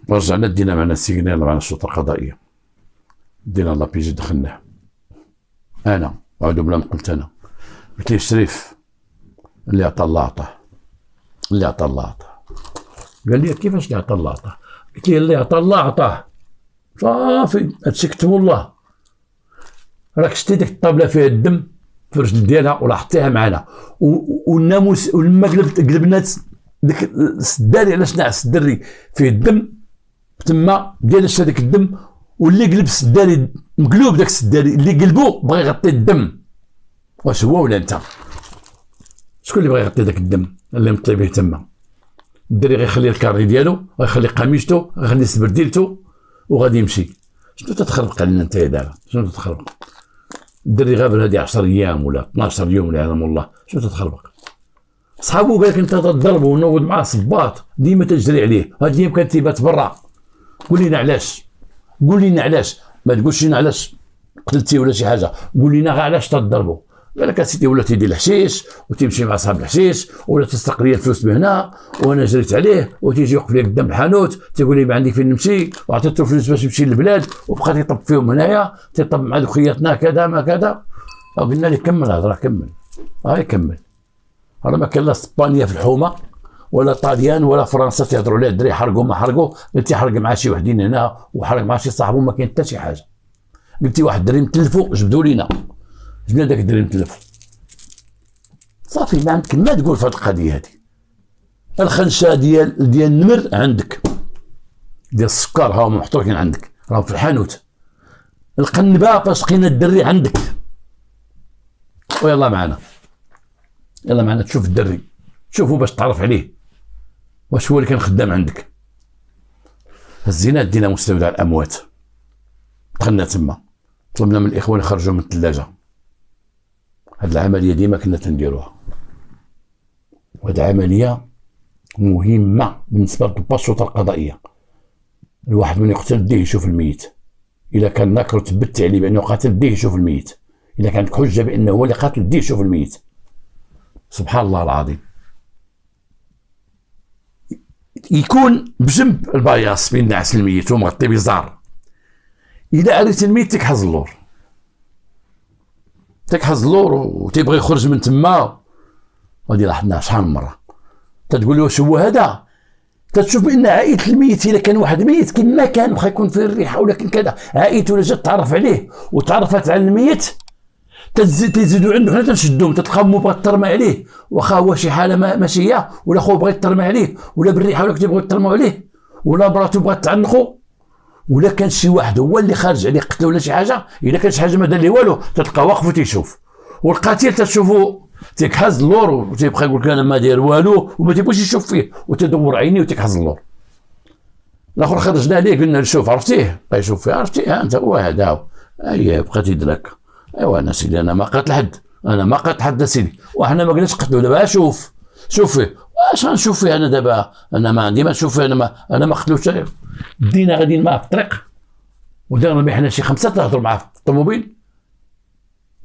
S1: ورجعنا دينا معنا السيكنير معنا الشرطه القضائيه، دينا لابيجي دخلناه، انا عادوا بلا ما قلت انا، قلت ليه شريف اللي عطى الله عطاه، اللي عطى الله عطاه. قال لي كيفاش اللي عطى الله عطاه؟ قلت ليه اللي عطى الله عطاه صافي، هادشي كتبو الله. راك شتي ديك الطابله فيها الدم في الرجل ديالها ولاحظتيها معنا، والناموس، ولما قلبنا ديك السداري، علاش نعس السدري فيه الدم تما ديال هذاك الدم، واللي قلب السداري مقلوب، داك السداري اللي قلبو بغى يغطي الدم. واش هو ولا انت؟ شكون اللي بغى يغطي داك الدم اللي مطلي به تما؟ الدري غيخلي الكاري ديالو، غيخلي قميجتو، غيخلي سبرديلتو وغادي يمشي. شنو تتخربق علينا انت دابا؟ شنو تتخربق؟ الدري غابر هادي 10 ايام ولا 12 يوم لا يعلم الله، شنو تتخربق؟ صحابو قالك انت تضربو ونوض معاه صباط ديما تجري عليه، هاد الايام كانت تيبات برا. قول لنا علاش، قول لنا علاش، ما تقولش لنا علاش قتلتي ولا شي حاجه، قول لنا غير علاش تضربوا. بالك سيدي ولا تيدير الحشيش وتمشي مع صاحب الحشيش، ولا تسرق لي الفلوس بهنا وانا جريت عليه، وتيجي يوقف لي قدام الحانوت تيقول لي ما عندي فين نمشي، وعطيته فلوس باش يمشي للبلاد وبقى تيطب فيهم هنايا، تيطب مع خوياتنا كذا ما كذا. قلنا لي كمل الهضره، كمل هاي كمل. راه ما كان لا اسبانيا في الحومه ولا طاليان ولا فرنسا تيهضروا عليه الدري حرقوا ما حرقوا، قلتي حرق مع شي وحدين هنا وحرق مع شي صاحبو، ما كاين حتى شي حاجه. قلتي واحد الدري متلفوا جبدوا لينا، جبنا داك الدري متلف. صافي ما عندك ما تقول في هذه القضيه هذه. الخنشه ديال النمر عندك، ديال السكر ها هما محطوطين عندك راهم في الحانوت. القنبه فاش لقينا الدري عندك. ويلا معنا، يلا معنا تشوف الدري، شوفوا باش تعرف عليه واش هو اللي كان خدام عندك. هزينا دينا مستودع الاموات، دخلنا تما طلبنا من الاخوان يخرجوا من الثلاجه. هاد العمليه ديما كنا تنديروها، وهاد العمليه مهمه بالنسبه للباشوطه القضائيه. الواحد من يقتل بديه يشوف الميت، اذا كان ناكر وتبت عليه بانه قاتل بديه يشوف الميت، اذا كانت حجه بانه هو اللي قاتل بديه يشوف الميت. سبحان الله العظيم. يكون بجنب الباياص بين نعس الميت ومغطي بزار. اذا اريت الميت تكحز اللور، تكحز اللور وتيبغي يخرج من تما، غادي لاحظناها شحال من مره. تتقول له واش هو هذا؟ تتشوف بان عائله الميت اذا كان واحد ميت كما كان واخا يكون فيه الريحه ولكن كذا، عائلته ولا جات تعرف عليه وتعرفت على الميت، تزيدوا عنده حنا تنشدوهم، تلقاو مو بغا ترمى عليه واخا هو شي حاله ماشيه، ولا خو بغا يترمى عليه، ولا بالريحه ولا كتبغيو ترموا عليه، ولا مراتو بغات تعنقو، ولا كان شي واحد هو اللي خارج عليه قتله ولا شي حاجه. اذا كان شي حاجه ما دار ليه والو تلقاه واقف وتيشوف. والقتيل تشوفو تيكحز اللور وتيبقى يقول لك انا ما داير والو وما تيبغيش يشوف فيه، وتدور عينيه وتيكحز اللور. الاخر خرجنا عليه قلنا له شوف عرفتيه؟ بقى يشوف فيه، عرفتيه انت هو هذا. اييه بقى تيدرك. ايوا انا سيدي انا ما قتل حد، انا ما قتل حد سيدي، وحنا ما قلناش قتلو. دابا شوف فيه، واش غنشوف فيه انا دابا؟ انا ما عندي ما نشوف فيه، انا ما قتلوش. بدينا غاديين معاه في الطريق ودارنا حنا شي 5 تهضروا معاه في الطوموبيل،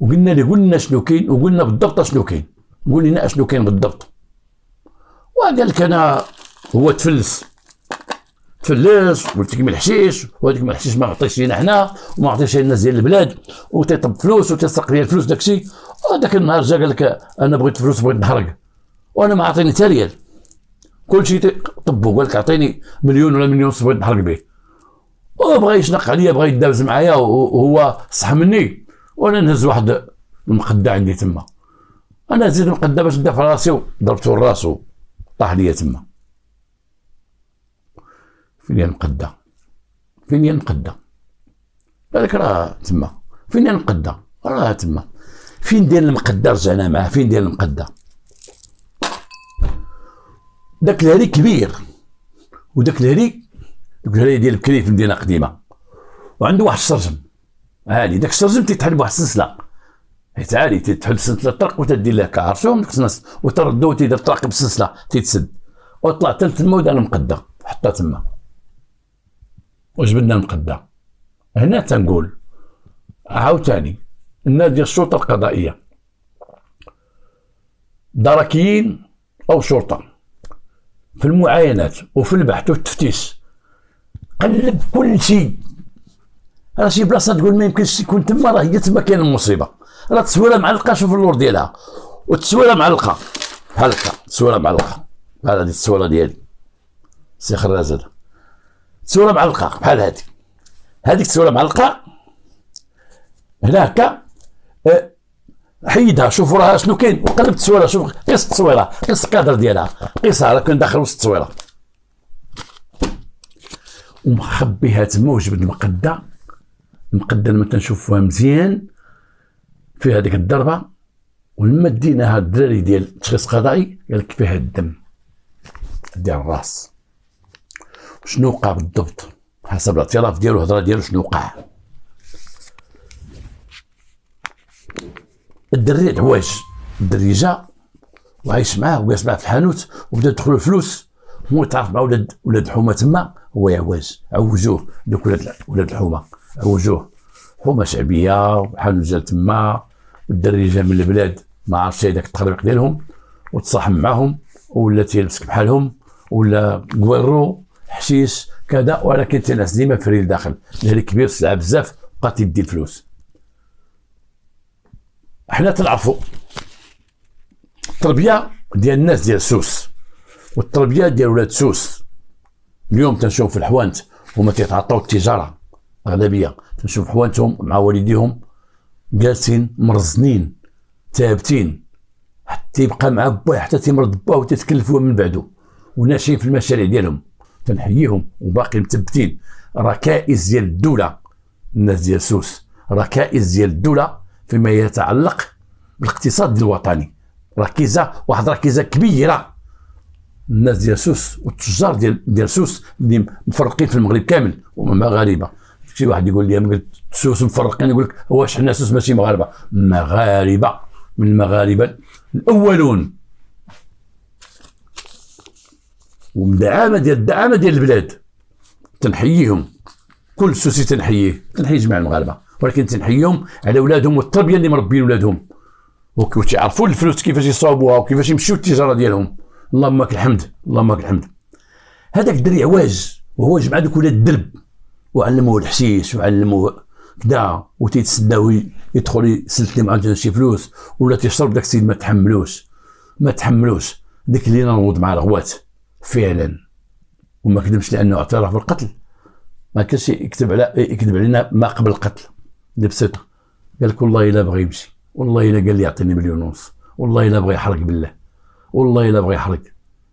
S1: قلنا شنو كاين، وقلنا بالضبط شنو كاين، قول لنا شنو كاين بالضبط. وقال لك انا هو تفلس قلت لك من الحشيش، وهذيك من الحشيش ما عطيش لينا حنا وما عطيش الناس ديال البلاد، وتيطب فلوس وتسرق لي الفلوس داكشي. وهذاك النهار جا قال لك انا بغيت فلوس بغيت نحرق، وانا ما عطيني حتى ريال، كلشي طبو قال لك عطيني مليون ولا مليون ونص بغيت نحرق به، وبغى يشنق عليا بغى يدابز معايا وهو صح مني. وانا نهز واحد المقده عندي تما، انا زيد المقده باش ندافع راسي وضربته راسو طاح ليا تما. فين هي المقده؟ فين هي المقده؟ هذاك راه تما. فين هي المقده؟ راه تما. فين داير المقده؟ رجعنا معاه. فين داير المقده؟ داك الهري كبير، وداك الهري ديال بكري في المدينه قديمه، وعنده واحد الشرجم عالي. داك الشرجم تيتحل بواحد السلسله، حيت عالي تيتحل سلسله الطرق وتدي لها كعرشهم ديك الناس وتردو تيدير الطرق بالسلسله تيتسد، وطلع حتى تما ودار المقده حطها تما وجبدنا المقده. هنا تنقول عاوتاني الناس ديال الشرطه القضائيه دركيين او شرطه في المعاينات وفي البحث والتفتيش، قلب كل شيء. راه شي بلاصه تقول ما يمكنش يكون تما، راه هي تما كاين المصيبه. راه التصويره معلقه، شوف اللور ديالها، والتصويره معلقه بحال هكا، التصويره معلقه بحال هذه التصويره ديالي سي خراز، هذا التصويره معلقه بحال هذه، هذيك التصويره معلقه هنا هكا. حيدها شوف راها شنو كاين، وقلب التصويره شوف، قيس التصويره، قيس الكادر ديالها، قيسها راه كان داخل وسط التصويره، ومخبيها تما وجبد المقده المقدة لما تنشوفوها مزيان فيها هذيك الضربة، ولما ديناها الدراري ديال التشخيص القضائي قال لك فيها الدم ديال الراس. شنو وقع بالضبط حسب الاعتراف ديالو الهضره ديالو؟ شنو وقع؟ الدري العواج، الدري جا وعايش معاه وجالس معاه في الحانوت وبدا يدخلوا الفلوس، هو يتعرف مع ولاد الحومه تما، هو عواج عوجوه دوك ولاد الحومه، عوجوه حومه شعبيه وحانوت جا تما، والدري جا من البلاد ما عرفش هذاك التخربيق ديالهم وتصاحب معاهم ولا تيلبسك بحالهم ولا كويرو حشيش كذا، ولكن تنعس ديما فري لداخل، اللي كبير السلعه بزاف بقى تيدي الفلوس. حنا تنعرفوا التربيه ديال الناس ديال سوس والتربيه ديال ولاد سوس. اليوم تنشوف في الحوانت هما تيتعطاو التجاره اغلبيه، تنشوف حوانتهم مع والديهم جالسين مرزنين ثابتين حتى يبقى مع باه حتى تيمرض باه وتتكلفوا من بعده وناشئين في المشاريع ديالهم. تنحييهم وباقي مثبتين ركائز ديال الدوله. الناس ديال سوس ركائز ديال الدوله فيما يتعلق بالاقتصاد الوطني، واحد ركيزه كبيره. الناس ديال سوس والتجار ديال سوس اللي مفرقين في المغرب كامل وما مغاربه. شي واحد يقول لي سوس مفرقين، يقول لك واش حنا سوس ماشي مغاربه؟ مغاربه، من المغاربه الاولون، ومن الدعامه ديال البلاد. تنحييهم، كل سوسي تنحييه، تنحيي جميع المغاربه، ولكن تنحييهم على اولادهم والتربيه اللي مربين اولادهم وتعرفوا الفلوس كيفاش يصاوبوها وكيفاش يمشيو التجاره ديالهم. اللهم لك الحمد، اللهم لك الحمد. هذاك الدري عواج وهو جمع دوك ولاد الدرب وعلموه الحشيش وعلموه كدا، وتيتسناو يدخل يسلك معاه شي فلوس ولا تيشرب. داك السيد ما تحملوش ديك اللي نوض مع الغوات فعلا، وما كذبش لانه اعترف بالقتل. ما كانش يكذب علينا ما قبل القتل بصدق. قال لك والله الا بغى يمشي، والله الا قال لي يعطيني 1.5 مليون، والله الا بغى يحرق بالله، والله الا بغى يحرق.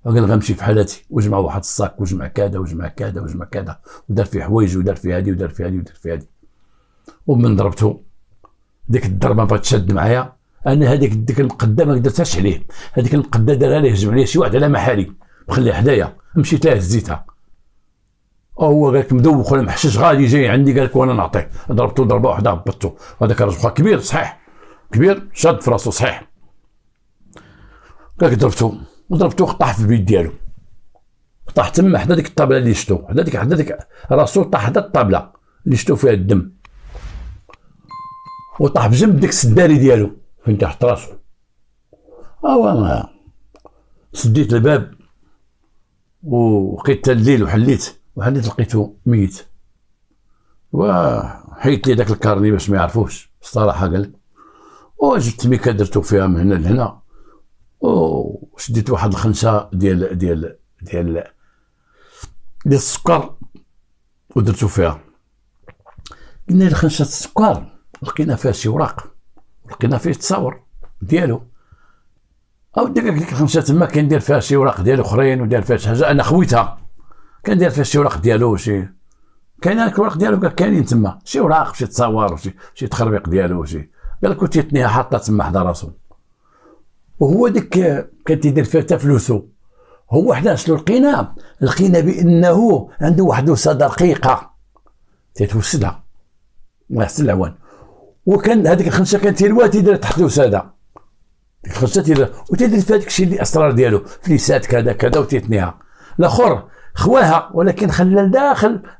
S1: قال غنمشي في حالتي، وجمع واحد الصاك وجمع كذا وجمع كذا وجمع كذا، ودار فيه حوايج ودار فيه هادي ودار فيه هادي ودار فيه هادي. ومن ضربته ديك الضربه بغات تشد معايا انا، هذيك المقده ما قدرتهاش عليه. هذيك المقده دارها ليه جمع لي شي واحد على محالي مخليها حدايا، مشيت لها هزيتها. هو قال لك مدوخ ولا محشش غادي جاي عندي، قال لك وانا نعطيه. ضربته ضربه واحده هبطته. هذاك الرجل كبير صحيح، كبير شاد في راسو صحيح. قال لك ضربته طاح في البيت ديالو، طاح تما حدا ديك الطابله اللي شتو، حدا ديك راسو طاح حدا الطابله اللي شتو فيها الدم، وطاح بجنب ديك السداري ديالو فين تحت راسو. ما سديت الباب وقيت الليل وحليت لقيته ميت، وحيت لي داك الكارني باش ما يعرفوش الصراحه. قال وجبت ميكا درتو فيها من هنا لهنا، وشديت واحد الخنشه ديال السكر ودرتو فيها. قلنا الخنشه السكر لقينا فيها شي وراق ولقينا فيه التصاور ديالو، او ديك الخنشه تما كان داير فيها شي وراق ديالو اخرين وداير فيها شي حاجه انا خويتها، كان داير فيها شي وراق ديالو شي كاين هذاك الوراق ديالو كاينين تما شي وراق شي تصاور شي تخربيق ديالو شي. قال لك كنت تيتنيها حاطه تما حدا راسو، وهو ديك كان تيدير فيها حتى فلوسو. هو حنا شنو لقينا بانه عنده واحد الوساده رقيقه تيتوسدها الله يحسن العوان، وكان هذيك الخنشه كان تيلوها تيدير تحت الوساده، ديك الخنشه تيدير وتيدير فيها داك الشيء اللي اسرار ديالو فليسات كذا كذا وتيتنيها. الاخر خواها ولكن خلى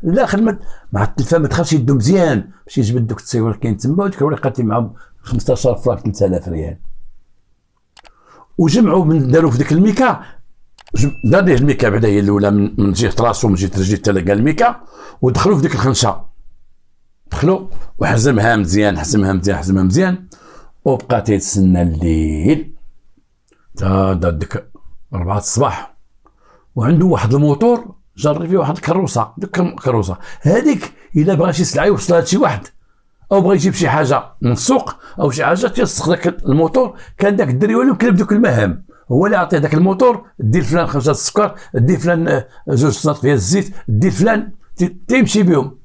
S1: لداخل مع التلفه ما دخلش يدو مزيان باش يجبد دوك التصوير كاين تما، وديك الورقه قاتل معاهم 15 فرانك 3000 ريال. وجمعوا من داروا في ديك الميكا، دار ليه الميكا بعدا هي الاولى من جهه راسو من جهه رجليه حتى لقى الميكا، ودخلوا في ديك الخنشه، دخلوا وحزمها مزيان وبقى تيتسنى الليل تا ديك 4 الصباح، وعنده واحد الموتور جري فيه واحد الكروسه. ديك الكروسه هذيك الا بغى شي سلعه يوصلها لشي واحد او بغى يجيب شي حاجه من السوق او شي حاجه تيسخ داك الموتور. كان داك الدري ولا مكلف دوك المهام، هو اللي يعطيه داك الموتور، دير فلان 5 السكر، دير فلان 2 صناديق ديال الزيت، دير فلان تيمشي بهم.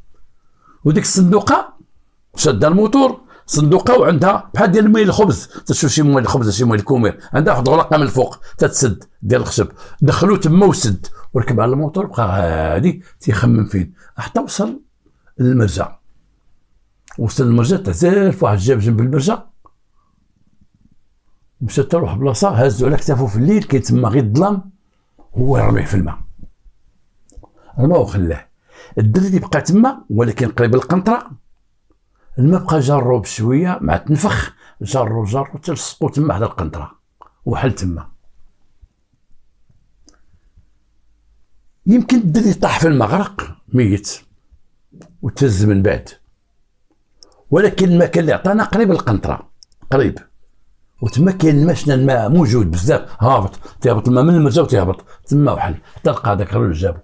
S1: وديك الصندوقه شاده الموتور صندوقه وعندها بحال ديال الماء الخبز، تشوف شي موال الخبز شي موال الكومير، عندها واحد الغلقه من الفوق تتسد ديال الخشب، دخلو تما وسد وركب على الموتور بقى هادي تيخمم فين حتى وصل للمرجع. وصل للمرجع تعزل في واحد الجبل جنب المرجع، مشى حتى لواحد البلاصه هازو على كتافو في الليل كاين تما غير الظلام، هو رميه في الماء، رماه وخلاه. الدري اللي بقى تما ولكن قريب للقنطره، الماء بقى جارو بشويه مع تنفخ، جارو تلصقو تما حدا القنطره وحل تما. يمكن الدري طاح في المغرق ميت وتهز من بعد، ولكن المكان اللي عطانا قريب للقنطره قريب، وتما كاين الماء موجود بزاف، هابط تيهبط الماء من المرجع وتيهبط تما وحل حتى لقى داك الرجل جابو.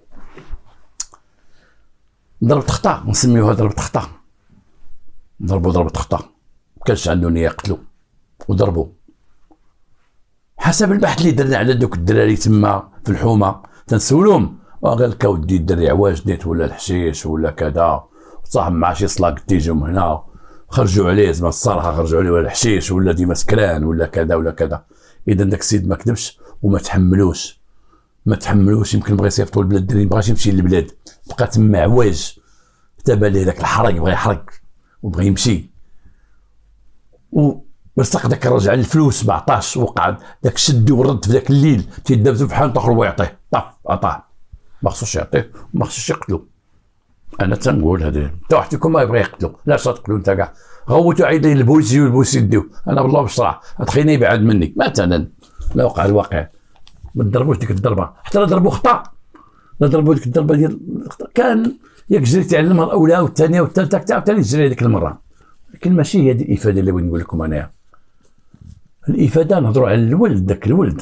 S1: ضربت خطا، نسميوها ضربت خطا، ضربت خطا، مكانش عنده نيه يقتلو وضربو. حسب البحث اللي درنا على دوك الدراري تما في الحومه تنسولهم، قال لك اودي الدري عواج نيت ولا الحشيش ولا كذا، صاحب مع شي صلاق تيجيو من هنا خرجوا عليه، زعما الصراحه خرجوا عليه ولا الحشيش ولا ديما سكران ولا كذا ولا كذا. اذا داك السيد ما كذبش وما تحملوش، يمكن بغى يصيفطوا البلاد الدري، مبغاش يمشي للبلاد، بقى تما عواج حتى بان ليه داك الحرق، بغى يحرق وبغى يمشي، ورزق داك الرجل على الفلوس ما عطاش، وقع داك شد ورد في داك الليل تيدابزو في حال اخر ويعطيه طف عطاه، ما خصوش يعطيه وما خصوش يقتلو. انا تنقول هذا حتى واحد فيكم ما يبغي يقتلو، لا تقتلو انت كاع، غوتو عيدي للبوليس يجيو البوليس يديو، انا بالله بصراحه تخيني يبعد مني مثلا لا وقع الواقع. ما تضربوش ديك الضربه، حتى لا ضربوا خطا، لا ضربوا ديك الضربه ديال كان ياك جري تعلمها الاولى والثانيه والثالثه حتى عاوتاني تجري هذيك المره. لكن ماشي هي هذه الافاده اللي بغيت نقول لكم انايا. الافاده نهضروا على الولد، داك الولد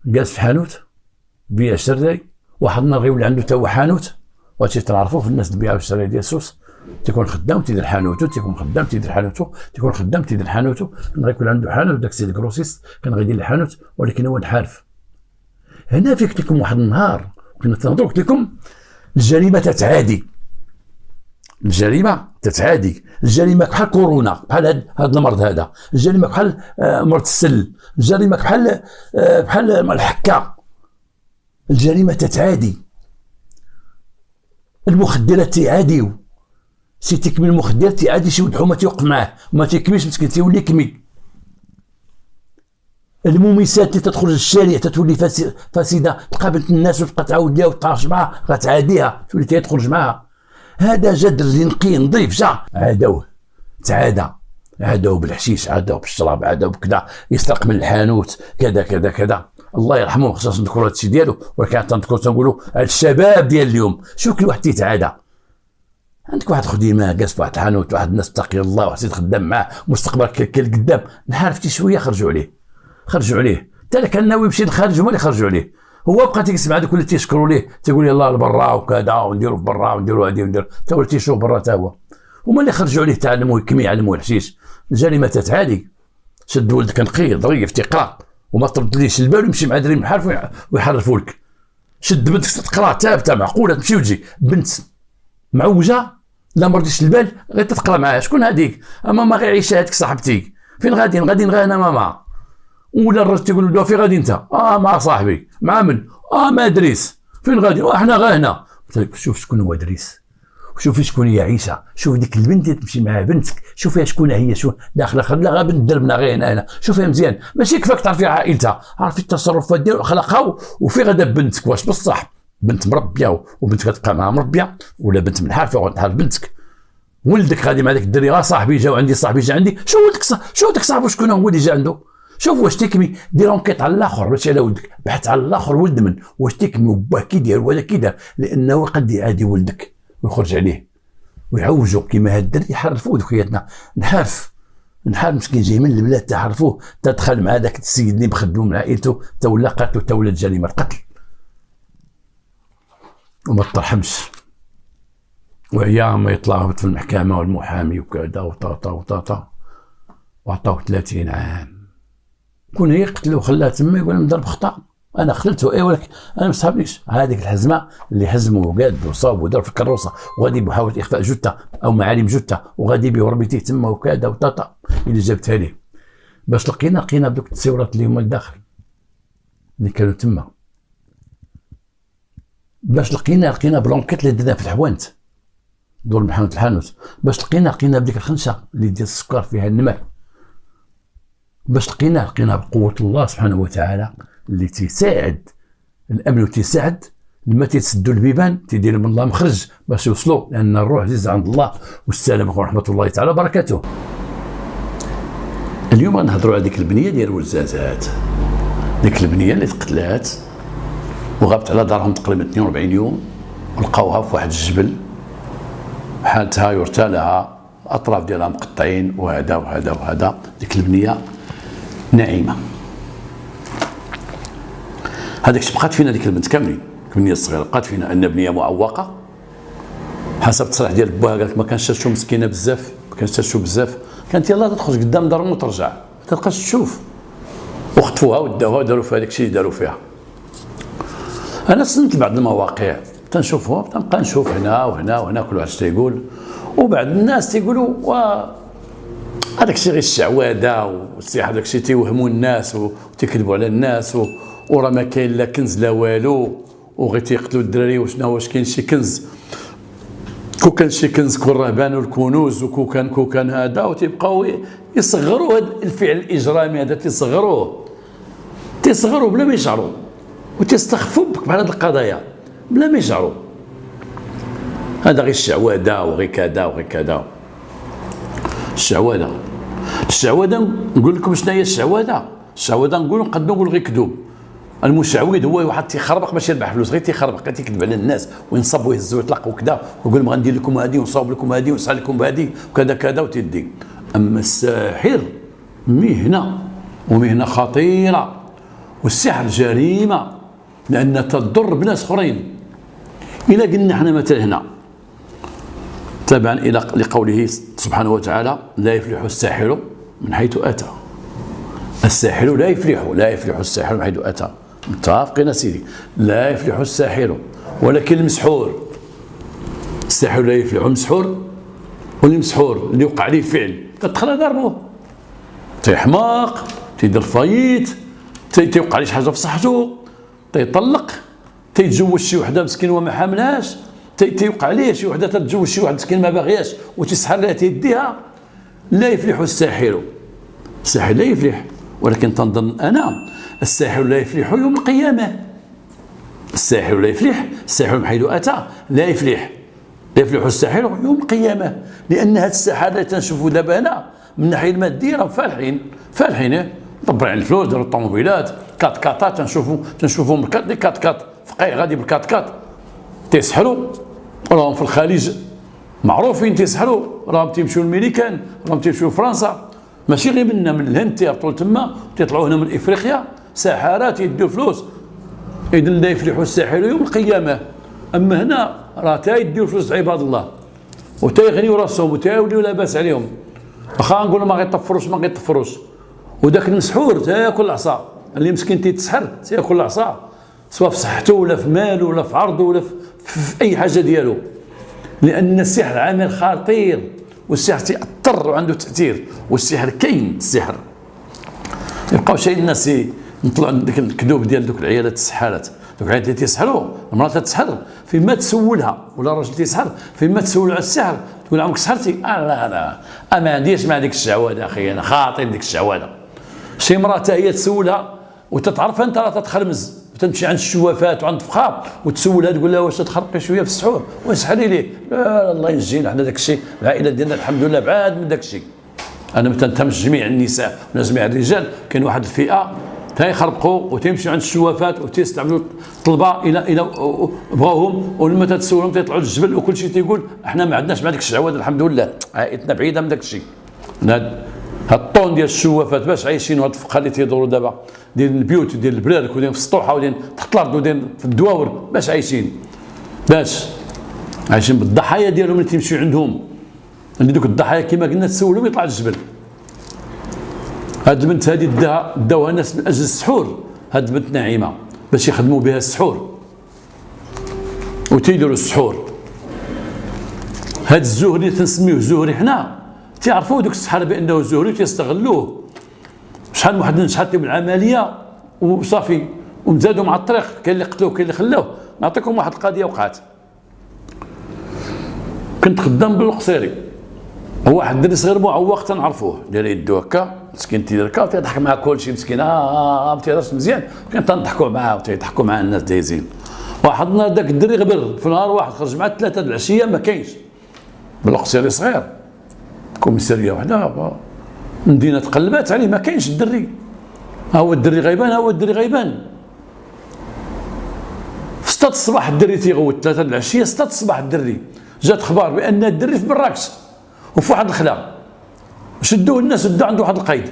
S1: جالس في حانوت بيع الشراي، واحد النهار غيولي عنده تا هو حانوت، وهادشي تنعرفوه في الناس اللي بيعوا الشراي ديال السوس، تيكون خدام تيدير حانوتو، تيكون خدام تيدير حانوتو، تيكون خدام تيدير حانوتو، كان غيكون عنده حانوت داك السيد كروسيست كان غيدير الحانوت، ولكن هو انحرف. هنا فيك قلت لكم واحد النهار كنا تنهضروا قلت لكم الجريمه تتعادي، الجريمه بحال كورونا، بحال هذا المرض هذا، الجريمه بحال مرض السل، الجريمه بحال الحكه، الجريمه تتعادي. المخدرات تيعاديو، سي تكمل المخدرات تيعادي شي ولد حومه تيوقف معاه وما تيكميش مسكين تيولي كمي. المميسات اللي تدخل للشارع تتولي فاسده، تلقى بنت الناس وتبقى تعاود لها وتطاش معها غتعاديها تولي تخرج معها. هذا جدر اللي نقي نظيف جا عادوه، عادوه بالحشيش، عادوه بالشراب، عادوه بكذا، يسرق من الحانوت كذا كذا كذا. الله يرحمه خصنا نذكروا هذا الشيء ديالو، ولكن تنقولوا على الشباب ديال اليوم. شوف كل واحد تيتعادى، عندك واحد خديمه جالس في واحد الحانوت، واحد الناس تقي الله وحسيت خدام معاه مستقبلك كاين قدام، نحارفتي شويه خرجوا عليه حتى كان ناوي يمشي للخارج هما اللي خرجوا عليه، هو بقى تيسمع هذوك اللي تيشكروا ليه تيقول يلاه لبرا وكذا ونديروا في برا ونديروا هذه وندير، حتى هو تيشوف برا حتى هو، هما اللي خرجوا عليه تعلموا يكمي يعلموا الحشيش. الجريمه تتعالي، شد ولدك نقي ظريف تيقرا وما تردليش البال ويمشي مع دري محارف ويحرفوا لك. شد بنتك تقرا ثابته معقوله تمشي وتجي، بنت معوجه لا ما رديش البال غير تتقرا معاها، شكون هذيك؟ اما ما غير عيشه هذيك صاحبتي، فين غادي غير انا ماما، ولا الراجل تيقول له فين غادي انت؟ مع صاحبي، مع من؟ مع ادريس، فين غادي؟ احنا غير هنا. شوف شكون هو ادريس، وشوفي شكون هي عيشه، شوف ديك البنت اللي تمشي مع بنتك، شوفيها شكون هي، شوف داخله خليها غير بنت دربنا غير هنا، شوفيها مزيان، ماشي كفاك تعرفي عائلتها، عرفي التصرفات ديالها وخلقها، وفي غدا بنتك واش بصح بنت مربيه وبنتك غتبقى معها مربيه، ولا بنت منحرفه وغتنحرف بنتك. ولدك غادي مع داك الدري، صاحبي جا وعندي صاحبي جا عندي، شوف ولدك شوف داك صاحبو شكون هو اللي جا عنده، شوف واش تكمي، دير انكيط على الاخر ماشي على ولدك، بحث على الاخر ولد من واش تكمي وباه كي داير ولا كي دار، لانه قد يعادي ولدك ويخرج عليه ويعوجوا كيما هاد الدري يحرفوه ذكياتنا. نحارف مسكين جاي من البلاد تحرفوه، تدخل مع داك السيد اللي مخدمو من عائلته تولى قتل وتولى جريمه قتل وما ترحمش، وايام يطلع في المحكمه والمحامي وكذا وطاطا وعطاوه 30 عام. كون يقتل وخلاه تما يقول انا مضرب خطا، انا خلته اي ولكن انا ما صحابنيش. هذيك الحزمه اللي حزموا وقاد وصاب ودار في الكروسه وغادي بحاول اخفاء جثه او معالم جثه وغادي به ورميتيه تما وكذا وطاطا اللي جابتها لي باش لقينا دوك التصويرات اللي هما لداخل اللي كانوا تما. باش لقينا بلونكيت اللي درنا في الحوانت دور محمد الحانوت. باش لقينا بديك الخنشه اللي ديال السكر فيها النمر. باش لقينا بقوه الله سبحانه وتعالى اللي تيساعد الامن وتيساعد لما تيتسدوا البيبان تيدير من الله مخرج باش يوصلوا، لان الروح عزيز عند الله. والسلام عليكم ورحمه الله تعالى وبركاته. اليوم غنهضروا على ديك البنيه ديال ولزازات، ديك البنيه اللي تقتلات وغابت على دارهم تقريبا 42 يوم ولقاوها في واحد الجبل حالتها يرثى لها، الاطراف ديالها مقطعين وهذا. ديك البنيه ناعمه. هذاك الشيء بقات فينا ديك البنت كاملين، البنيه الصغيره بقات فينا ان بنيه معوقه حسب التصريح ديال بوها. قال لك ما كانش تشوف مسكينه بزاف، ما كانش تشوف بزاف، كانت يلاه تخرج قدام دارهم وترجع ما تلقاش تشوف. وخطفوها وداوها وداروا فيها داك الشيء اللي داروا فيها. انا سنت بعض المواقع تنشوفهم، تنبقى نشوف هنا وهنا وهنا كل واحد تيقول، وبعض الناس تيقولوا هذاك الشيء غير الشعواده والسحر، هذاك الشيء تيوهموا الناس وتيكذبوا على الناس وراه ما كاين لا كنز لا والو وغير تيقتلوا الدراري. وشنو واش كاين شي كنز؟ كون كان شي كنز كون رهبان والكنوز وكون كان هذا، وتيبقاو يصغروا هذا الفعل الاجرامي هذا، تيصغروا بلا ما يشعروا، وتستخفوا بك بحال هذه القضايا بلا ما يشعروا. هذا غير الشعواده وغير كذا وغير كذا. الشعواده نقول لكم شنو هي الشعواده. الشعواده نقدروا نقول غير كذوب. المشعوذ هو واحد تيخربق باش يربح فلوس، غير تيخربق تيكذب على الناس وينصب ويهز ويطلق وكذا ويقول ما غندير لكم هذه ونصاوب لكم هذه ونسعى لكم بهذه وكذا كذا وتيدي. اما الساحر مهنه ومهنه خطيره، والسحر جريمه لان تضر بناس اخرين. الى قلنا احنا مثلا هنا تبعا الى لقوله سبحانه وتعالى لا يفلح الساحر من حيث اتى. الساحر لا يفلح الساحر من حيث اتى. متفقين سيدي؟ لا يفلح الساحر ولكن المسحور. الساحر لا يفلح، المسحور والمسحور اللي وقع عليه الفعل كتدخل ضربه، تيحماق، تيدير فايت، تيوقع عليه شي حاجه في صحته، تيطلق، تيتزوج شي وحده مسكين وما حاملهاش، تيوقع عليه شي وحده تتزوج شي واحد مسكين ما باغياش وتسحر لها تيديها. لا يفلح الساحر. الساحر لا يفلح، ولكن تنظن انا الساحر لا يفلح يوم القيامه. الساحر لا يفلح، الساحر من حيث اتى لا يفلح الساحر يوم القيامه، لان هاد السحر اللي تنشوفوا دابا هنا من الناحيه الماديه راه فالحين دبر على الفلوس، داروا الطوموبيلات كات تنشوفوا مركات دي كات فقيه غادي بالكات تيسحروا. راهم في الخليج معروفين تيسحروا، راهم تيمشيو للميريكان، راهم تيمشيو لفرنسا، ماشي غير منا من الهند تيهبطوا تما وتيطلعوا هنا من افريقيا ساحرات يديو فلوس. اذا لا يفلح الساحر يوم القيامه. اما هنا راه تا يديو فلوس عباد الله وتيغنيو راسهم وتيوليو لاباس عليهم، واخا نقولوا ما غيطفروش. وداك المسحور تاكل العصا، اللي مسكين تيتسحر تياكل العصا، سواء في صحته ولا في ماله ولا في عرضه ولا في اي حاجه ديالو، لان السحر عمل خطير والسحر تيأثر وعنده تأثير. والسحر كاين، السحر يبقاو شي الناس نطلعوا ديك الكذوب ديال دوك العيالات السحارات، دوك العيالات اللي تيسحروا. المراه تتسحر فيما تسولها ولا الراجل تيسحر فيما تسولوا على السحر تقول عمرك سحرتي؟ لا ما عنديش مع ديك الشعواده اخي، انا خاطر ديك الشعواده. شي مراه حتى هي تسولها وتتعرف انت راه تتخرمز وتمشي عند الشوافات وعند الفخار وتسولها تقول لها واش تخرقي شويه في السحور ويسحري ليه؟ لا الله ينجينا حنا داك الشيء العائله ديالنا الحمد لله بعاد من داك الشيء. انا ما تنتهمش جميع النساء ولا جميع الرجال، كاين واحد الفئه تيخرقوا وتمشيو عند الشوافات وتستعملوا الطلبه الى بغاوهم، ولما تتسولهم تيطلعوا للجبل وكل شيء تيقول احنا ما عندناش مع ديك الشعوذه الحمد لله، عائلتنا بعيده من داك الشيء. هاد الطون ديال الشوافات باش عايشين، وهاد الفقه اللي تيدوروا دابا ديال البيوت وديال البرارك وديال في السطوحه وديال تحت الارض وديال في الدواور باش عايشين بالضحايا ديالهم اللي تيمشيو عندهم، اللي دوك الضحايا كما قلنا تسولهم يطلع للجبل. هاد البنت هادي داوها الناس من اجل السحور، هاد البنت ناعمه باش يخدموا بها السحور وتيديروا السحور. هاد الزهري تنسميوه زهري حنا، تعرفوا دوك السحاره بانه زهري تيستغلوه. شحال من واحد نشحت بالعمليه وصافي ومزادوا مع الطريق، كاين اللي قتلوه كاين اللي خلاوه. نعطيكم واحد القضيه وقعت. كنت خدام بالقصيري، هو واحد الدري صغير معوق تنعرفوه، داير يدو هكا مسكين تيدير هكا وتيضحك مع كلشي مسكين ما تيهضرش مزيان، كان تنضحكوا معاه وتيضحكوا مع الناس دايزين. واحد النهار داك الدري غبر في نهار واحد خرج مع 3 د العشيه ما كاينش، بالقصيري صغير كوميساريه وحده، المدينه تقلبات عليه ما كاينش الدري، ها هو الدري غيبان ها هو الدري غيبان. في 6 الصباح الدري تيغوت، 3 د العشيه 6 الصباح الدري جات اخبار بان الدري في مراكش وفي واحد الخلا. شدوه الناس ودوا عنده واحد القيد،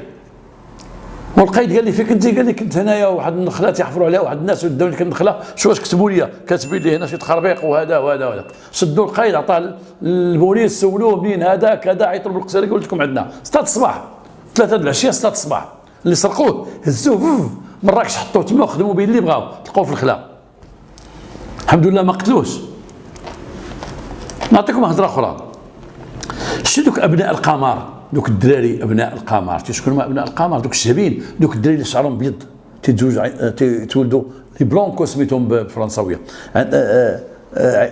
S1: والقيد قال لي فين كنتي؟ قال لي كنت هنايا واحد النخله تيحفروا عليها واحد الناس وداوني النخله. شو واش كتبوا لي؟ كاتبين لي هنا شي تخربيق وهذا وهذا وهذا. شدوا القيد عطاه البوليس سولوه منين هذا كذا، عيطوا بالقصيري قلت لكم عندنا 6 الصباح 3 د العشيه 6 الصباح اللي سرقوه هزوه مراكش حطوه تما وخدموا به اللي بغاو، لقوه في الخلا. الحمد لله ما قتلوش. نعطيكم هضره اخرى. شتو دوك ابناء القمر، دوك الدراري ابناء القمر، شكون هما ابناء القمر؟ دوك الشابين، دوك الدراري اللي شعرهم بيض تولدوا لي بلونكو سميتهم بالفرنساويه،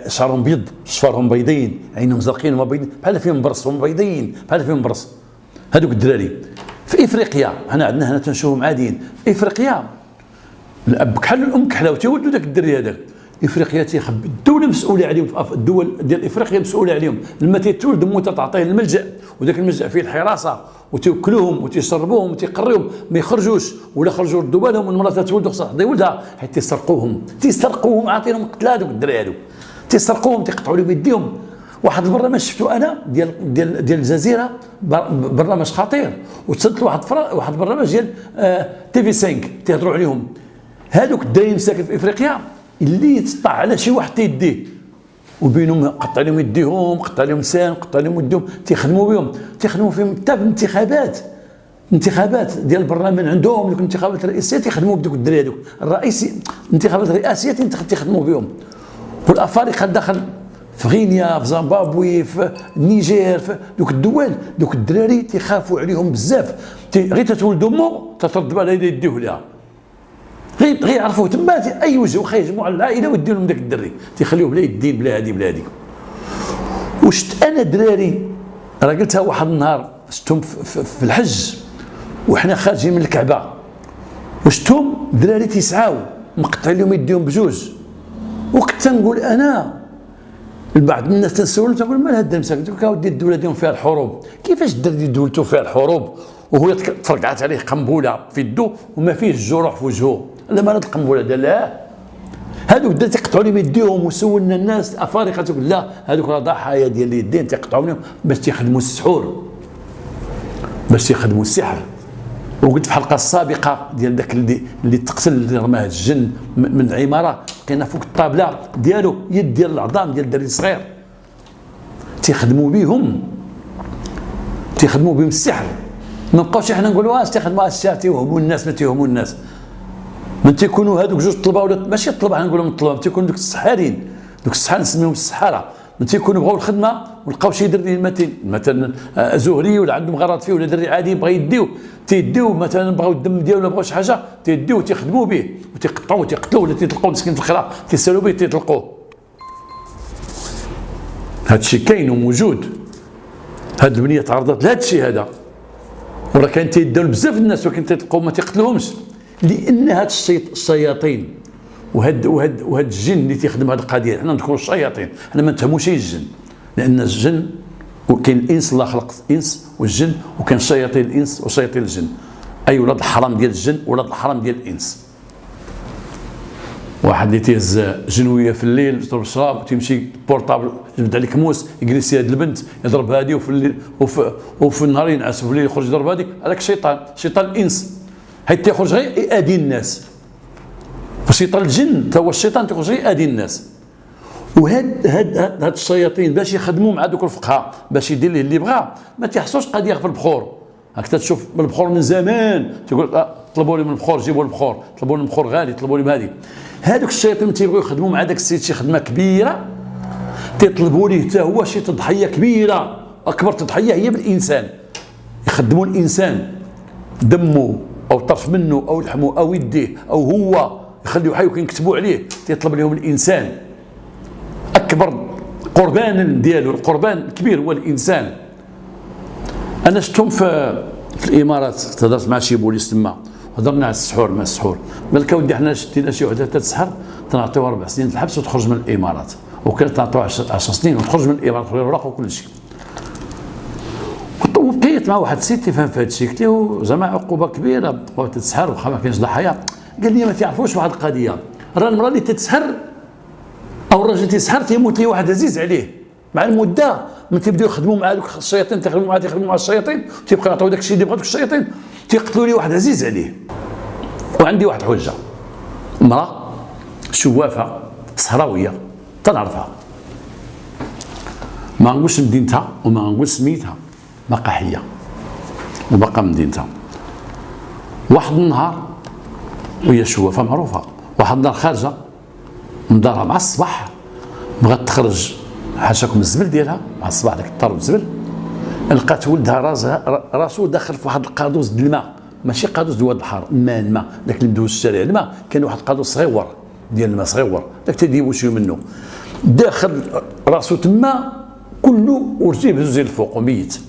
S1: شعرهم بيض، شفارهم بيضين، عينهم زرقين هما بيضين بحال فيهم برص، هما بيضين بحال فيهم برص. هذوك الدراري في افريقيا، عندنا هنا تنشوفهم عاديين. في افريقيا الاب كحل والام كحله وتولدوا داك الدري هذاك. افريقيا تيخبي، الدوله مسؤوله عليهم، الدول ديال افريقيا مسؤوله عليهم. لما تيتولد امو تعطيه الملجا، وذاك الملجا فيه الحراسه وتوكلوهم وتيشربوهم وتيقريهم ما يخرجوش، ولا خرجوا ردوا بالهم المراه تتولد خصها تحضي ولدها حيت تيسرقوهم عاطينهم قتل هذوك الدراري هذوك، تيسرقوهم تيقطعوا لهم يديهم. واحد البرنامج شفتو انا ديال الجزيره، برنامج خطير، وتصلت واحد البرنامج ديال تي في 5 تيهضروا عليهم. هذوك الدراري مساكن في افريقيا اللي يتطلع على شي واحد تيديه وبينهم قطع لهم يديهم، قطع لهم لسان، قطع لهم يديهم، تيخدموا فيهم حتى الانتخابات ديال البرلمان عندهم، ديك الانتخابات الرئيسيه تيخدموا بدوك الدراري هذوك، الرئيسي الانتخابات الرئاسيه تيخدموا بهم. والافارقه داخل في غينيا، في زيمبابوي، في النيجير، في دوك الدول، دوك الدراري تيخافوا عليهم بزاف. غير تتولد امو تترد بالها يديوه لها، غير يعرفوه تما اي وجه، واخا يجمعوا على العائله ويدير لهم داك الدري، تيخليوه بلا يدين بلا هادي بلا هاديك. وشت انا دراري راه قلتها واحد النهار، شفتهم في الحج وحنا خارجين من الكعبه، وشتهم دراري تيسعاو مقطع لهم يديهم بجوج. وكنت تنقول انا البعض الناس تنسولهم تنقول مال هاد المساكن كاودي الدوله ديالهم فيها الحروب، كيفاش الدري دولته فيها الحروب وهو تفرقعت عليه قنبله في يدو وما فيهش جروح في وجهه؟ لا ما هاد القنبله ديال لا، هذوك الدراري تيقطعوا لهم يديهم. وسولنا الناس افارقه تقول لا، هذوك راه ضحايا ديال اليدين تيقطعوا لهم باش تيخدموا السحور، باش تيخدموا السحر. وقلت في الحلقه السابقه ديال داك اللي تقتل اللي رماه الجن من العماره، لقينا فوق الطابله ديالو يد ديال العظام ديال الدري الصغير، تيخدموا بهم السحر. ما نبقاوش حنا نقولوا واش تيخدموا الشاه تيوهموا الناس، ما تيوهموا الناس. من تيكونوا هذوك جوج طلبه ولا ماشي طلبه، حنا نقولوا الطلبه، تيكونوا دوك السحارين، دوك السحار نسميهم السحاره، من تيكونوا بغاو الخدمه ولقاو شي دري مثلا زهري ولا عندهم غرض فيه، ولا دري عادي بغا يديو تيديو، مثلا بغاو الدم ديالو ولا بغاو شي حاجه تيديو وتيخدموا به وتيقطعوه وتيقتلوه، ولا تيطلقوا مسكين في الخلا تيسالوا به تيطلقوه. هذا الشيء كاين وموجود، هذه البنيه تعرضت لهذا الشيء هذا، وراه كان تيداو بزاف الناس ولكن تيطلقوا ما تيقتلوهمش، لان هاد الشياطين وهاد الجن اللي تيخدم هذه القضيه. حنا نذكروا الشياطين، حنا ما نتهموش الجن، لان الجن وكاين الانس، الله خلق الانس والجن، وكاين شياطين الانس وشياطين الجن، اي ولاد الحرام ديال الجن ولاد الحرام ديال الانس. واحد اللي تيهز جنويه في الليل يشرب الشراب وتيمشي بورطابل يجبد عليك موس يجلس هاد البنت يضرب هذه، وفي الليل وفي النهار ينعس وفي الليل يخرج يضرب هذه، هذاك شيطان الانس، حيت تيخرج غير يأذي الناس. فشيطان الجن تا هو الشيطان تيخرج غير يأذي الناس. وهاد الشياطين باش يخدموا مع دوك الفقهاء باش يدير ليه اللي بغا، ما تيحسوش قد يغفر البخور، راك تشوف من البخور من زمان تقول طلبوا لي من البخور، جيبوا البخور، طلبوا لي من البخور غالي، طلبوا لي بهذه. هذوك الشياطين تيبغيو يخدموا مع داك السيد شي خدمه كبيره، تيطلبوا ليه حتى هو شي تضحيه كبيره، اكبر تضحيه هي بالانسان. يخدموا الانسان دمه او طرف منه او لحمه او يديه او هو، يخليو حي وكيكتبوا عليه، تيطلب لهم الانسان. اكبر قربان ديالو، القربان الكبير هو الانسان. انا شفتهم في الامارات، تهضرت مع شي بوليس تما، هضرنا على السحور. ما السحور قال لك اودي حنا شدينا شي وحده تتسحر تنعطيوها 4 سنين الحبس وتخرج من الامارات، وكانت تعطيوها 10 سنين وتخرج من الامارات غير الوراق وكل شيء. وبقيت مع واحد السيد تيفهم في هذا الشيء، قلت له زعما عقوبه كبيره بقاو تتسحر واخا ما كاينش ضحايا. قال لي ما تعرفوش واحد القضيه، راه المراه اللي تتسحر او الراجل تيسحر تيموت ليه واحد عزيز عليه، مع المده من تيبداو يخدموا مع دوك الشياطين، تيخدموا مع الشياطين، تيبقى يعطيو داك الشيء اللي بغا دوك الشياطين، تيقتلوا ليه واحد عزيز عليه. وعندي واحد حجه، امراه شوافه صحراويه تنعرفها، ما نقولش مدينتها وما نقولش سميتها، مقاحيه وبقى مدينتها. واحد النهار وهي شوافه معروفه، واحد النهار خارجه من دارها مع الصباح، بغات تخرج حاشاكم الزبل ديالها مع الصباح، داك الطار والزبل، لقات ولدها راسو داخل في واحد القادوس د الماء، ماشي قادوس دواد البحر، الماء داك اللي مدوز الشارع الماء، كان واحد القادوس صغيور ديال الماء صغيور، داك تيديبو شي منه، داخل راسو تما كله ورجليه بهزوز الفوق وميت.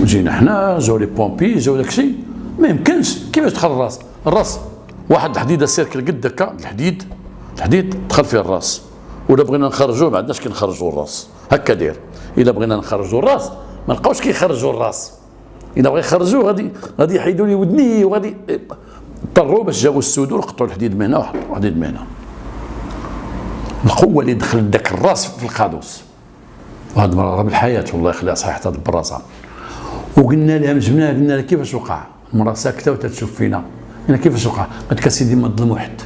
S1: جينا حنا، جاو لي بومبي، جاو داكشي، ما يمكنش كيفاش دخل الراس واحد الحديده سيركل قد هكا، الحديد دخل فيه الراس، ولا بغينا نخرجوه ما عندناش كي نخرجوا الراس هكا داير. الا بغينا نخرجوا الراس ما نلقاوش كيخرجوا الراس، الا بغا يخرجوه غادي يحيدوا لي ودني، وغادي اضطروا باش جابوا السدور وقطعوا الحديد من هنا وحديد من هنا. القوه اللي دخلت داك الراس في القادوس، وهذا المرة بالحياه والله يخليها صحيح تدبر راسها. وقلنا لها جبناها، قلنا لها كيفاش وقع؟ المراه ساكته وتتشوف فينا، قلنا كيفاش وقع؟ قالت لك اسيدي ما تظلموا حد،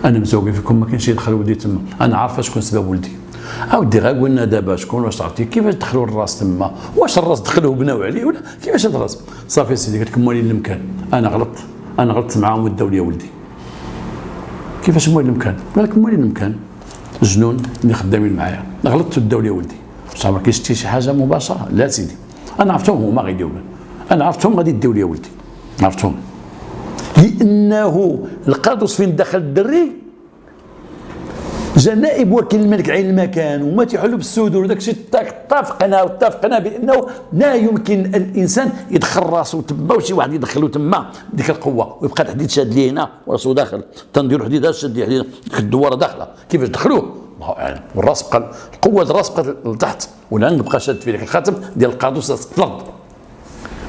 S1: انا مزوقين فيكم، ما كاينش يدخل ولدي تما، انا عارفه شكون سبب ولدي. اودي غير قلنا دابا شكون، واش تعرفتي كيفاش دخلوا الراس تما؟ واش الراس دخلوه وبناو عليه ولا كيفاش هذا الراس؟ صافي سيدي قالت لكم موالين المكان، انا غلطت معاهم وداو لي ولدي. كيفاش موالين المكان؟ قال لك موالين المكان الجنون اللي خدامين معايا، غلطت وداو لي ولدي. بصح ما كاينش شي حاجه مباشره، لا سيدي انا عرفتهم هما غيديروا، انا عرفتهم غادي يديو لي ولدي، عرفتهم لانه القادوس فين دخل الدري جا نائب وكيل الملك عين المكان وما تيحلوا بالسدور وداك الشيء. اتفقنا بانه لا يمكن الانسان يدخل راسه تما وشي واحد يدخلو تما ديك القوه، ويبقى الحديد شاد ليه هنا وراسو داخل، تنديروا حديد شاد ليه حديد، ديك الدواره داخله كيفاش دخلوه الله اعلم. والراس بقى القوه الراس بقى لتحت، والعنق بقى شاد في ديك الخاتم ديال القادوس في الارض.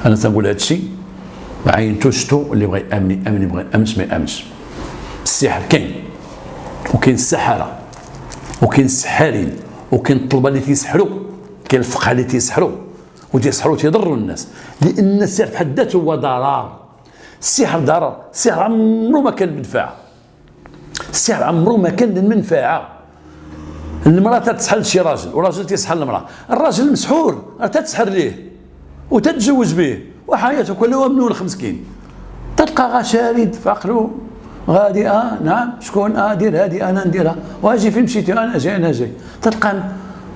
S1: انا تنقول هذا الشيء عينتو شتو، اللي بغى يامن يامن، يبغى يامنش ما يامنش. السحر كاين، وكاين السحره، وكاين السحارين، وكاين الطلبه اللي تيسحروا، كاين الفقهاء اللي تيسحروا وتيسحروا تيضروا الناس، لان السحر في حد ذاته هو ضرر. السحر ضرر، السحر عمره ما كان منفعه، السحر عمره ما كان المنفعه. المراه تتسحر لشي راجل وراجل تيسحر المراه، الراجل مسحور تتسحر ليه وتتزوج به وحياته كلها منون مسكين، تلقى غا شارد في عقله غادي نعم شكون دير هذه انا نديرها، واجي فين مشيتي انا جاي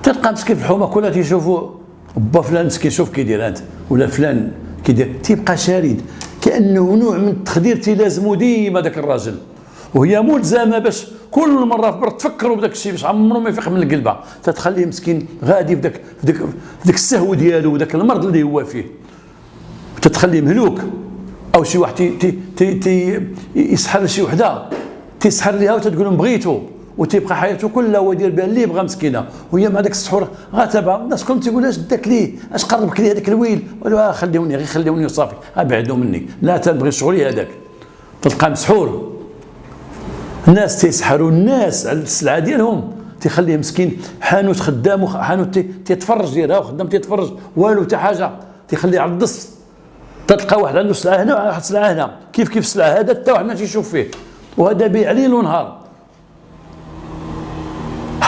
S1: تلقى مسكين في الحومه كلها تيشوفوا با فلان مسكين شوف كيدير انت ولا فلان كيدير، تيبقى شارد كانه نوع من التخدير تيلازمو ديما ذاك الراجل، وهي ملزمه باش كل مره في برك تفكروا بداك الشيء باش عمره ما يفيق من القلبه، تتخليه مسكين غادي في ذاك السهو ديالو وذاك المرض اللي هو فيه، تتخليه مهلوك. او شي واحد تي يسحر شي وحده تيسحر ليها وتتقول لهم بغيتو، وتيبقى حياته كلها هو يدير بها اللي بغى مسكينه، وهي مع داك السحور غاتبع الناس كلهم تيقول اش داك ليه اش قربك ليه هذاك الويل، ولا خليوني غير خليوني وصافي ابعدوا مني، لا تنبغي شغلي هذاك. تلقى مسحور، الناس تيسحروا الناس على السلعه ديالهم، تيخليه مسكين حانوت خدام حانوت تيتفرج ديالها وخدام تيتفرج والو حتى حاجه، تيخليه على الدص. تلقى واحد عنده سلعه هنا وواحد سلعه هنا، كيف السلعه هذا حتى واحد ما تيشوف فيه، وهذا بيع ليل ونهار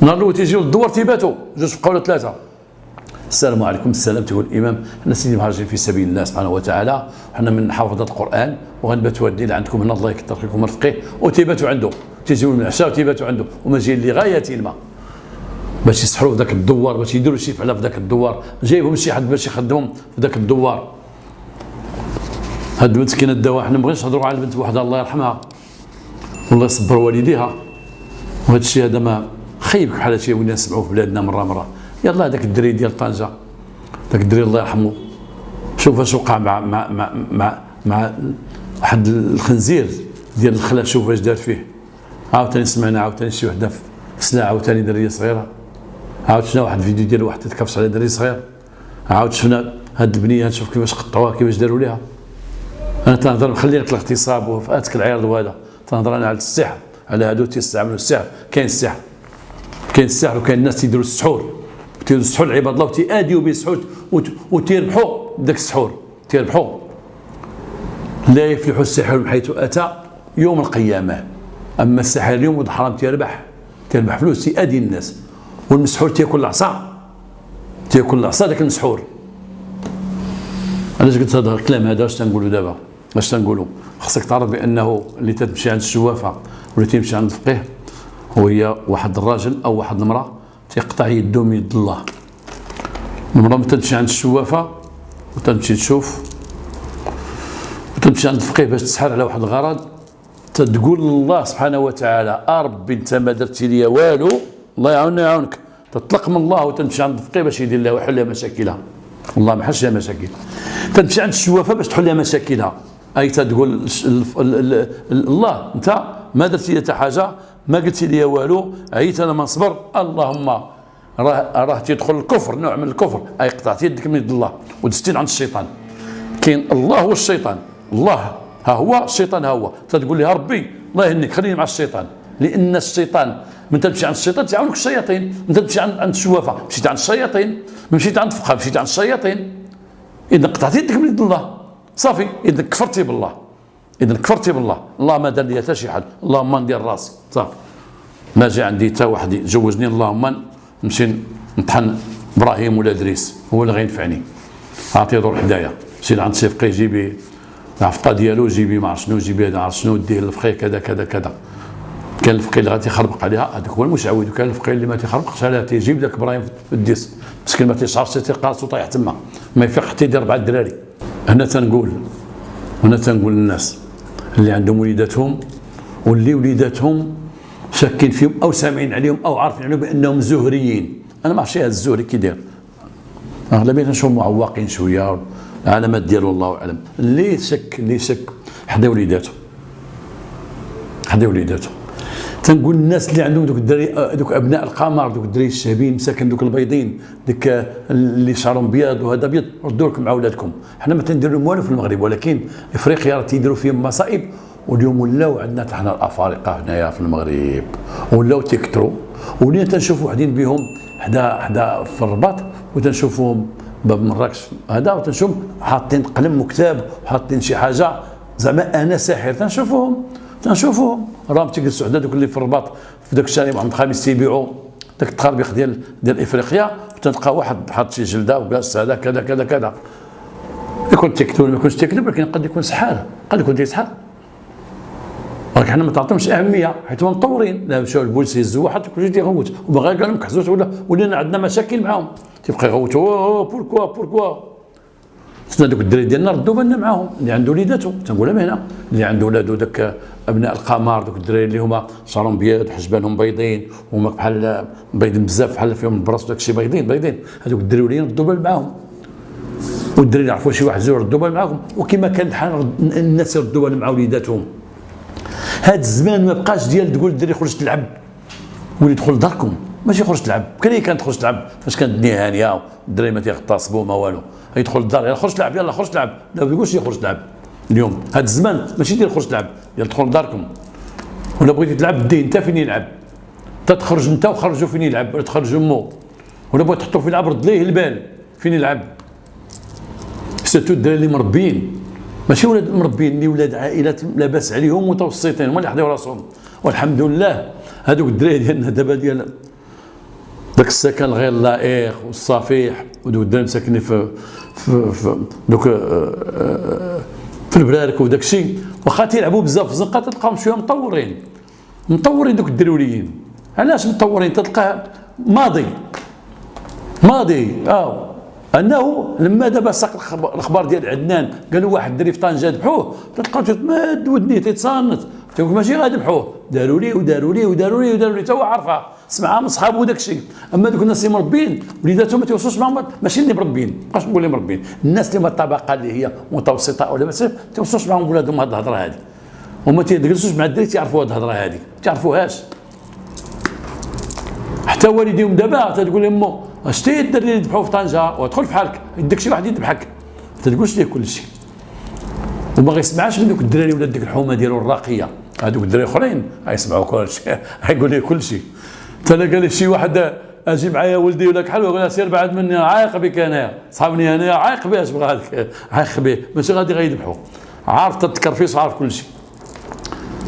S1: نهار الاول تيجيو الدوار تيباتوا جوج بقاو ولا ثلاثه. السلام عليكم. السلام. تقول الامام حنا سيدي مهاجرين في سبيل الله سبحانه وتعالى، حنا من حافظه القران وغنباتوا الليل عندكم هنا الله يكثر فيكم الفقيه، وتيباتوا عنده، تيجيو من العشاء وتيباتوا عنده، ومجيين لغايه الماء باش يسحروا في ذاك الدوار، باش يديروا شي فعله في ذاك الدوار، جايبهم شي حد باش يخدمهم في ذاك الدوار. هاد المسكينه الدواء حنا ما بغيناش نهضروا على البنت وحده الله يرحمها والله يصبر والديها، وهذا الشيء هذا ما خيبك بحال هادشي ولينا نسمعوه في بلادنا مره. يلاه هذاك الدري ديال طنجه، ذاك الدري الله يرحمه، شوف اش وقع مع واحد الخنزير ديال الخلا، شوف اش دار فيه. عاوتاني سمعنا عاوتاني شي وحده في سلاعه عاوتاني دريه صغيره، عاود شفنا واحد الفيديو ديال واحد تكبس على دري صغير، عاود شفنا هاد البنيه نشوف كيفاش قطعوها كيفاش داروا ليها. انا تنهضر نخلي لك الاغتصاب وفاتك العرض وهذا، تنهضر انا على السحر، على هادو تيستعملوا السحر. كاين السحر، كاين السحر، وكاين الناس تيديروا السحور، تيديروا السحور لعباد الله وتياديوا به السحور وتيربحوا بداك السحور، تيربحوا. لا يفلح الساحر من حيث اتى يوم القيامه. اما الساحر اليوم ولد حرام تيربح فلوس، تيادي الناس. والمسحور تياكل العصا، تياكل العصا ذاك المسحور. علاش قلت هذا الكلام هذا؟ اش تنقولوا دابا؟ اش تنقولوا؟ خصك تعرف بانه اللي تمشي عند الشوافه ولا تمشي عند الفقيه وهي واحد الراجل او واحد المراه تيقطع يده من يد الله. المراه ملي تمشي عند الشوافه وتمشي تشوف وتمشي عند الفقيه باش تسحر على واحد الغرض، تقول لله سبحانه وتعالى ربي انت ما درتي لي والو، الله يعاوننا يعاونك، تطلق من الله وتمشي عند الفقيه باش يدير لها ويحل لها مشاكلها. والله ما حلش لها مشاكل. تمشي عند الشوافه باش تحل لها مشاكلها، اي تقول الله انت ما درتي لي حتى حاجه، ما قلتي لي والو، عييت انا ما نصبر، اللهم راه تيدخل الكفر، نوع من الكفر، اي قطعت يدك من يد الله ودزتي عند الشيطان. كاين الله هو الشيطان، الله ها هو، الشيطان ها هو. تقول لها ربي الله يهنيك خليني مع الشيطان، لان الشيطان من تمشي عند الشيطان تعاونك الشياطين. من تمشي عند الشوافه مشيت عند الشياطين، مشيت عند الفقهاء مشيت عند الشياطين. اذا قطعتي يدك من يد الله صافي، اذا كفرتي بالله، اذا كفرتي بالله. الله ما دار لي حتى شي حل، اللهم ندير راسي صافي، ما جا عندي حتى واحد يجوزني، اللهم نمشي نطحن ابراهيم ولا ادريس هو اللي غينفعني. عطيه دور حدايا، مشي عند شي فقيه جيبي العفطه ديالو، جيبي ما عرف شنو، جيبي هذا عرف شنو، ديه للفقيه كذا كذا كذا. كان الفقيه اللي غادي يخربق عليها هذاك هو المشعوذ، وكان الفقيه اللي ما تيخربقش عليها تيجيب ذاك ابراهيم في الديس مسكين ما تيشعرش، تيقاص وطايح تما ما يفيق حتى يدير 4 دراري. هنا تنقول للناس اللي عندهم وليداتهم واللي وليداتهم شاكين فيهم او سامعين عليهم او عارفين عليهم بانهم زهريين. انا ما عرفتش هذا الزهري كي داير، اغلبيه نشوف معوقين شويه، العلامات ديالو الله اعلم. اللي شك حدا وليداته، تنقول الناس اللي عندهم دوك الدراري، دوك ابناء القمر، دوك الدراري الشابين مساكن، دوك البيضين، ديك اللي شعرهم بيض وهذا بيض، ردوا لكم مع اولادكم. حنا ما تندير لهم والو في المغرب، ولكن افريقيا راه تيديروا فيهم مصائب. واليوم ولاو عندنا حنا الافارقه هنايا في المغرب ولاو تيكثروا، ولينا تنشوفوا وحدين بهم حدا في الرباط، وتنشوفوهم باب مراكش هذا، وتنشوف حاطين قلم وكتاب وحاطين شي حاجه زعما انا ساحر. تنشوفوهم راهم تيجلسوا عندنا دوك اللي في الرباط في ذاك الشارع عند الخميس تيبيعوا داك التخربيق ديال افريقيا، وتلقى واحد حاط شي جلده وجالس هذا كذا كذا كذا. يكون تيكذب ما يكونش تيكذب، ولكن قد يكون سحار، قد يكون تيسحر، ولكن حنا ما تعطيهمش اهميه حيت هما مطورين. لا مشاو البوليس يهزوا واحد كلشي تيغوت، وباغي قال لهم كحزوت ولينا عندنا مشاكل معاهم، تيبقى يغوتوا بوركوا. خصنا دوك الدراري ديالنا ردوا بالنا معاهم، اللي عنده وليداتو تنقولها من هنا، اللي عنده ولادو داك ابناء القمر، دوك الدراري اللي هما شعرهم بيض وحجبانهم بيضين وهما بحال بيضين بزاف، بحال فيهم البراس وداك الشيء بيضين، هذوك الدراري ولينا ردوا بال معاهم. والدراري يعرفوا شي واحد زوج ردوا بال معاهم، وكما كان الحال الناس يردوا بال مع وليداتهم. هذا الزمان ما بقاش ديال تقول الدري خرج تلعب ولي دخل داركم، ماشي خرج تلعب. كان تخرج تلعب فاش كانت الدنيا هانيه والدراري ما تيغتصبوا ما والو، يدخل الدار يلا خرج تلعب، يلا خرج تلعب، لا ما يقولش يخرج تلعب. اليوم هذا الزمان ماشي ديال خرج تلعب، ديال تدخل لداركم، ولا بغيتي تلعب دي انت فين يلعب، تخرج انت وخرجوا فين يلعب، ولا تخرج امو، ولا بغيت تحطو فين يلعب رد ليه البال فين يلعب. سيرتو الدراري اللي مربيين، ماشي ولاد مربيين، اللي ولاد عائلات لاباس عليهم متوسطين هما اللي حداو راسهم. والحمد لله هذوك الدراري ديالنا دابا ديال ذاك السكن غير لائق والصفيح ودوك الدراري مساكنين في دوك في البرارك وداك الشيء، واخا تيلعبوا بزاف في الزنقه تلقاهم شويه مطورين دوك الدروريين. علاش مطورين؟ تلقاه ماضي انه لما دابا ساق الاخبار ديال عدنان قالوا واحد الدري في طنجه ذبحوه، تلقاو تتمد ودنيه تيتصنت، تيقول ماشي غادبحوه، داروا ليه تا هو عارفها، سمعها من صحابو داك الشيء. اما دوك الناس اللي مربين وليداتهم ما تيوصلوش معهم، ماشي اللي مربين، مابقاش نقول اللي مربين، الناس اللي من الطبقه اللي هي متوسطه ولا ما تيوصلوش معهم ولادهم هذه الهضره هذه، هما تيجلسوش مع الدري تيعرفوا هذه الهضره هذه، ما تعرفوهاش. حتى والديهم دابا تقول لهم شتي الدري اللي ذبحوه في طنجه وادخل في حالك، يدك شي واحد يذبحك، ما تقولش ليه كل شيء، وما غيسمعش من دوك الدراري ولا ديك الحومه ديالو الراقيه، هذوك الدراري اخرين غيسمعوا كل شيء، غيقول ليه كل شيء. حتى قال لي شي واحد اجي معايا ولدي ولا كحل، ويقول سير بعد مني عايق بك انايا، صحابني انايا عايق به، اش بغا هذاك عايق به، ماشي غادي غيذبحوه، عارف تتكرفيس وعارف كل شيء،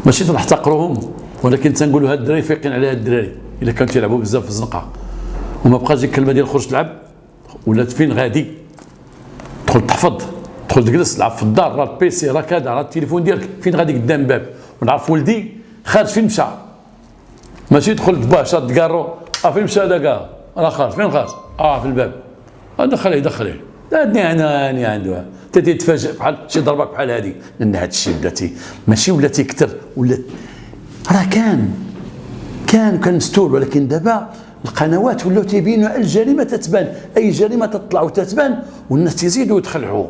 S1: ماشي تنحتقروهم، ولكن تنقولوا هاد الدراري فايقين على هاد الدراري الا كانوا تيلعبوا بزاف في الزنقه، وما بقاش ديك الكلمه ديال خرج تلعب ولات فين غادي، تدخل تحفظ، تدخل تجلس تلعب في الدار، راه البيسي راه كذا، راه التليفون ديالك فين غادي قدام الباب، ونعرف ولدي خارج فين مشى، ماشي يدخل تباشر تقارو فين مشى هذا كاع، راه خارج فين خارج؟ في الباب، دخليه هاني عنده، انت تتفاجئ بحال شي ضربك بحال هذه، لان هذا الشيء ولاتي يكثر، ولات راه كان مستور، ولكن دابا القنوات ولاو تيبينوا الجريمه تتبان، اي جريمه تطلع وتتبان، والناس تيزيدوا يتخلعوا.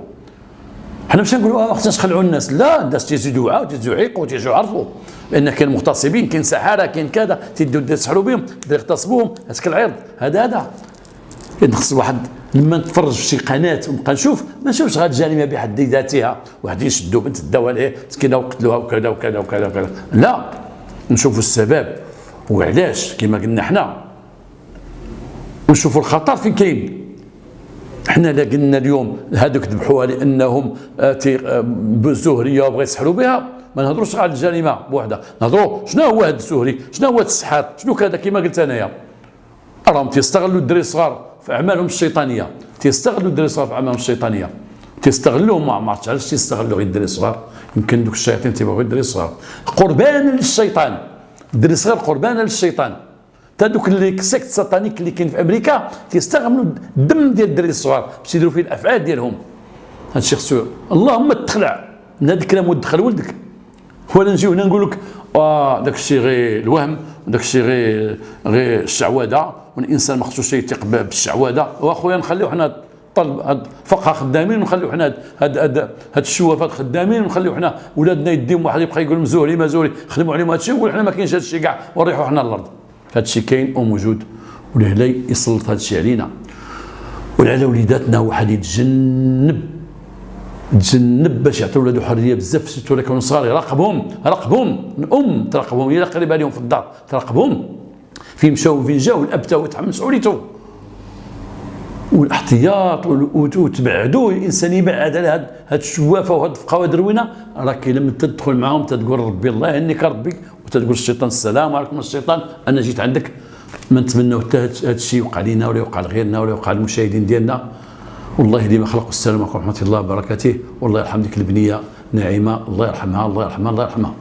S1: حنا ماشي نقولوا ما خصناش نخلعوا الناس، لا، الناس تيزيدوا يوعوا، تيزيدوا يعيقوا، تيجوا يعرفوا بان كاين مغتصبين، كاين سحاره، كاين كذا، تيدوا يسحروا بهم، يغتصبوهم، هذاك العرض هذا خص واحد لما نتفرج في شي قناه ونبقى نشوف، ما نشوفش هذه الجريمه بحد ذاتها، واحد يشدوا بنت داو عليه مسكينه وقتلوها وكذا وكذا وكذا وكذا، لا، نشوفوا السبب وعلاش كما قلنا حنا، ونشوفوا الخطر فين كاين. حنا لا قلنا اليوم هذوك ذبحوها لانهم زهريه وبغا يسحروا بها، ما نهضروش على الجريمه بوحدها، نهضروا شنو هو هذا الزهري، شنو هو هذا السحار، شنو كذا، كما قلت انايا راهم تيستغلوا الدراري الصغار في اعمالهم الشيطانيه، تيستغلوهم، ما عرفتش علاش تيستغلوا غير الدراري الصغار، يمكن دوك الشياطين تيبغوا غير الدراري الصغار، قربانا للشيطان، الدراري الصغير قربانا للشيطان. تا دوك اللي سيكت ساتانيك اللي كاين في امريكا تيستعملوا الدم ديال الدراري الصغار باش يديروا فيه الافعال ديالهم. هذا الشيء خصو اللهم تخلع من هذا الكلام ودخل ولدك، ولا نجيو هنا نقول لك داك الشيء غير الوهم، وداك الشيء غير الشعوذه، والانسان ما خصوش يثق بالشعوذه، واخويا نخليو حنا طلب فقهاء خدامين، ونخليو حنا هاد الشوافات خدامين، ونخليو حنا ولادنا يديهم، واحد يبقى يقول مزوري ما زوري، خدموا عليهم هذا الشيء، ونقول حنا ما كاينش هذا الشيء كاع ونريحوا حنا الارض. هذا الشيء كاين وموجود، ولهلا يسلط هذا الشيء علينا وعلى وليداتنا، واحد يتجنب باش يعطيو ولادو حريه بزاف، سيرتو ولا كانوا صغار، يراقبهم الام تراقبهم، الا قريبه عليهم في الدار تراقبهم فين مشاو وفين جاو، الاب تا هو يتحمل مسؤوليته، والاحتياط وتبعدوا، الانسان يبعد على هاد الشوافه وهاد الفقاوه دروينه، راك لما تدخل معاهم تقول ربي الله يهنيك ربي، وتقول الشيطان السلام عليكم الشيطان انا جيت عندك. ما نتمناو حتى هذا الشيء يوقع لنا ولا يوقع لغيرنا ولا يوقع للمشاهدين ديالنا. والله ديما خلق، والسلام عليكم ورحمه الله وبركاته، والله يرحم ديك البنيه ناعمه، الله يرحمها.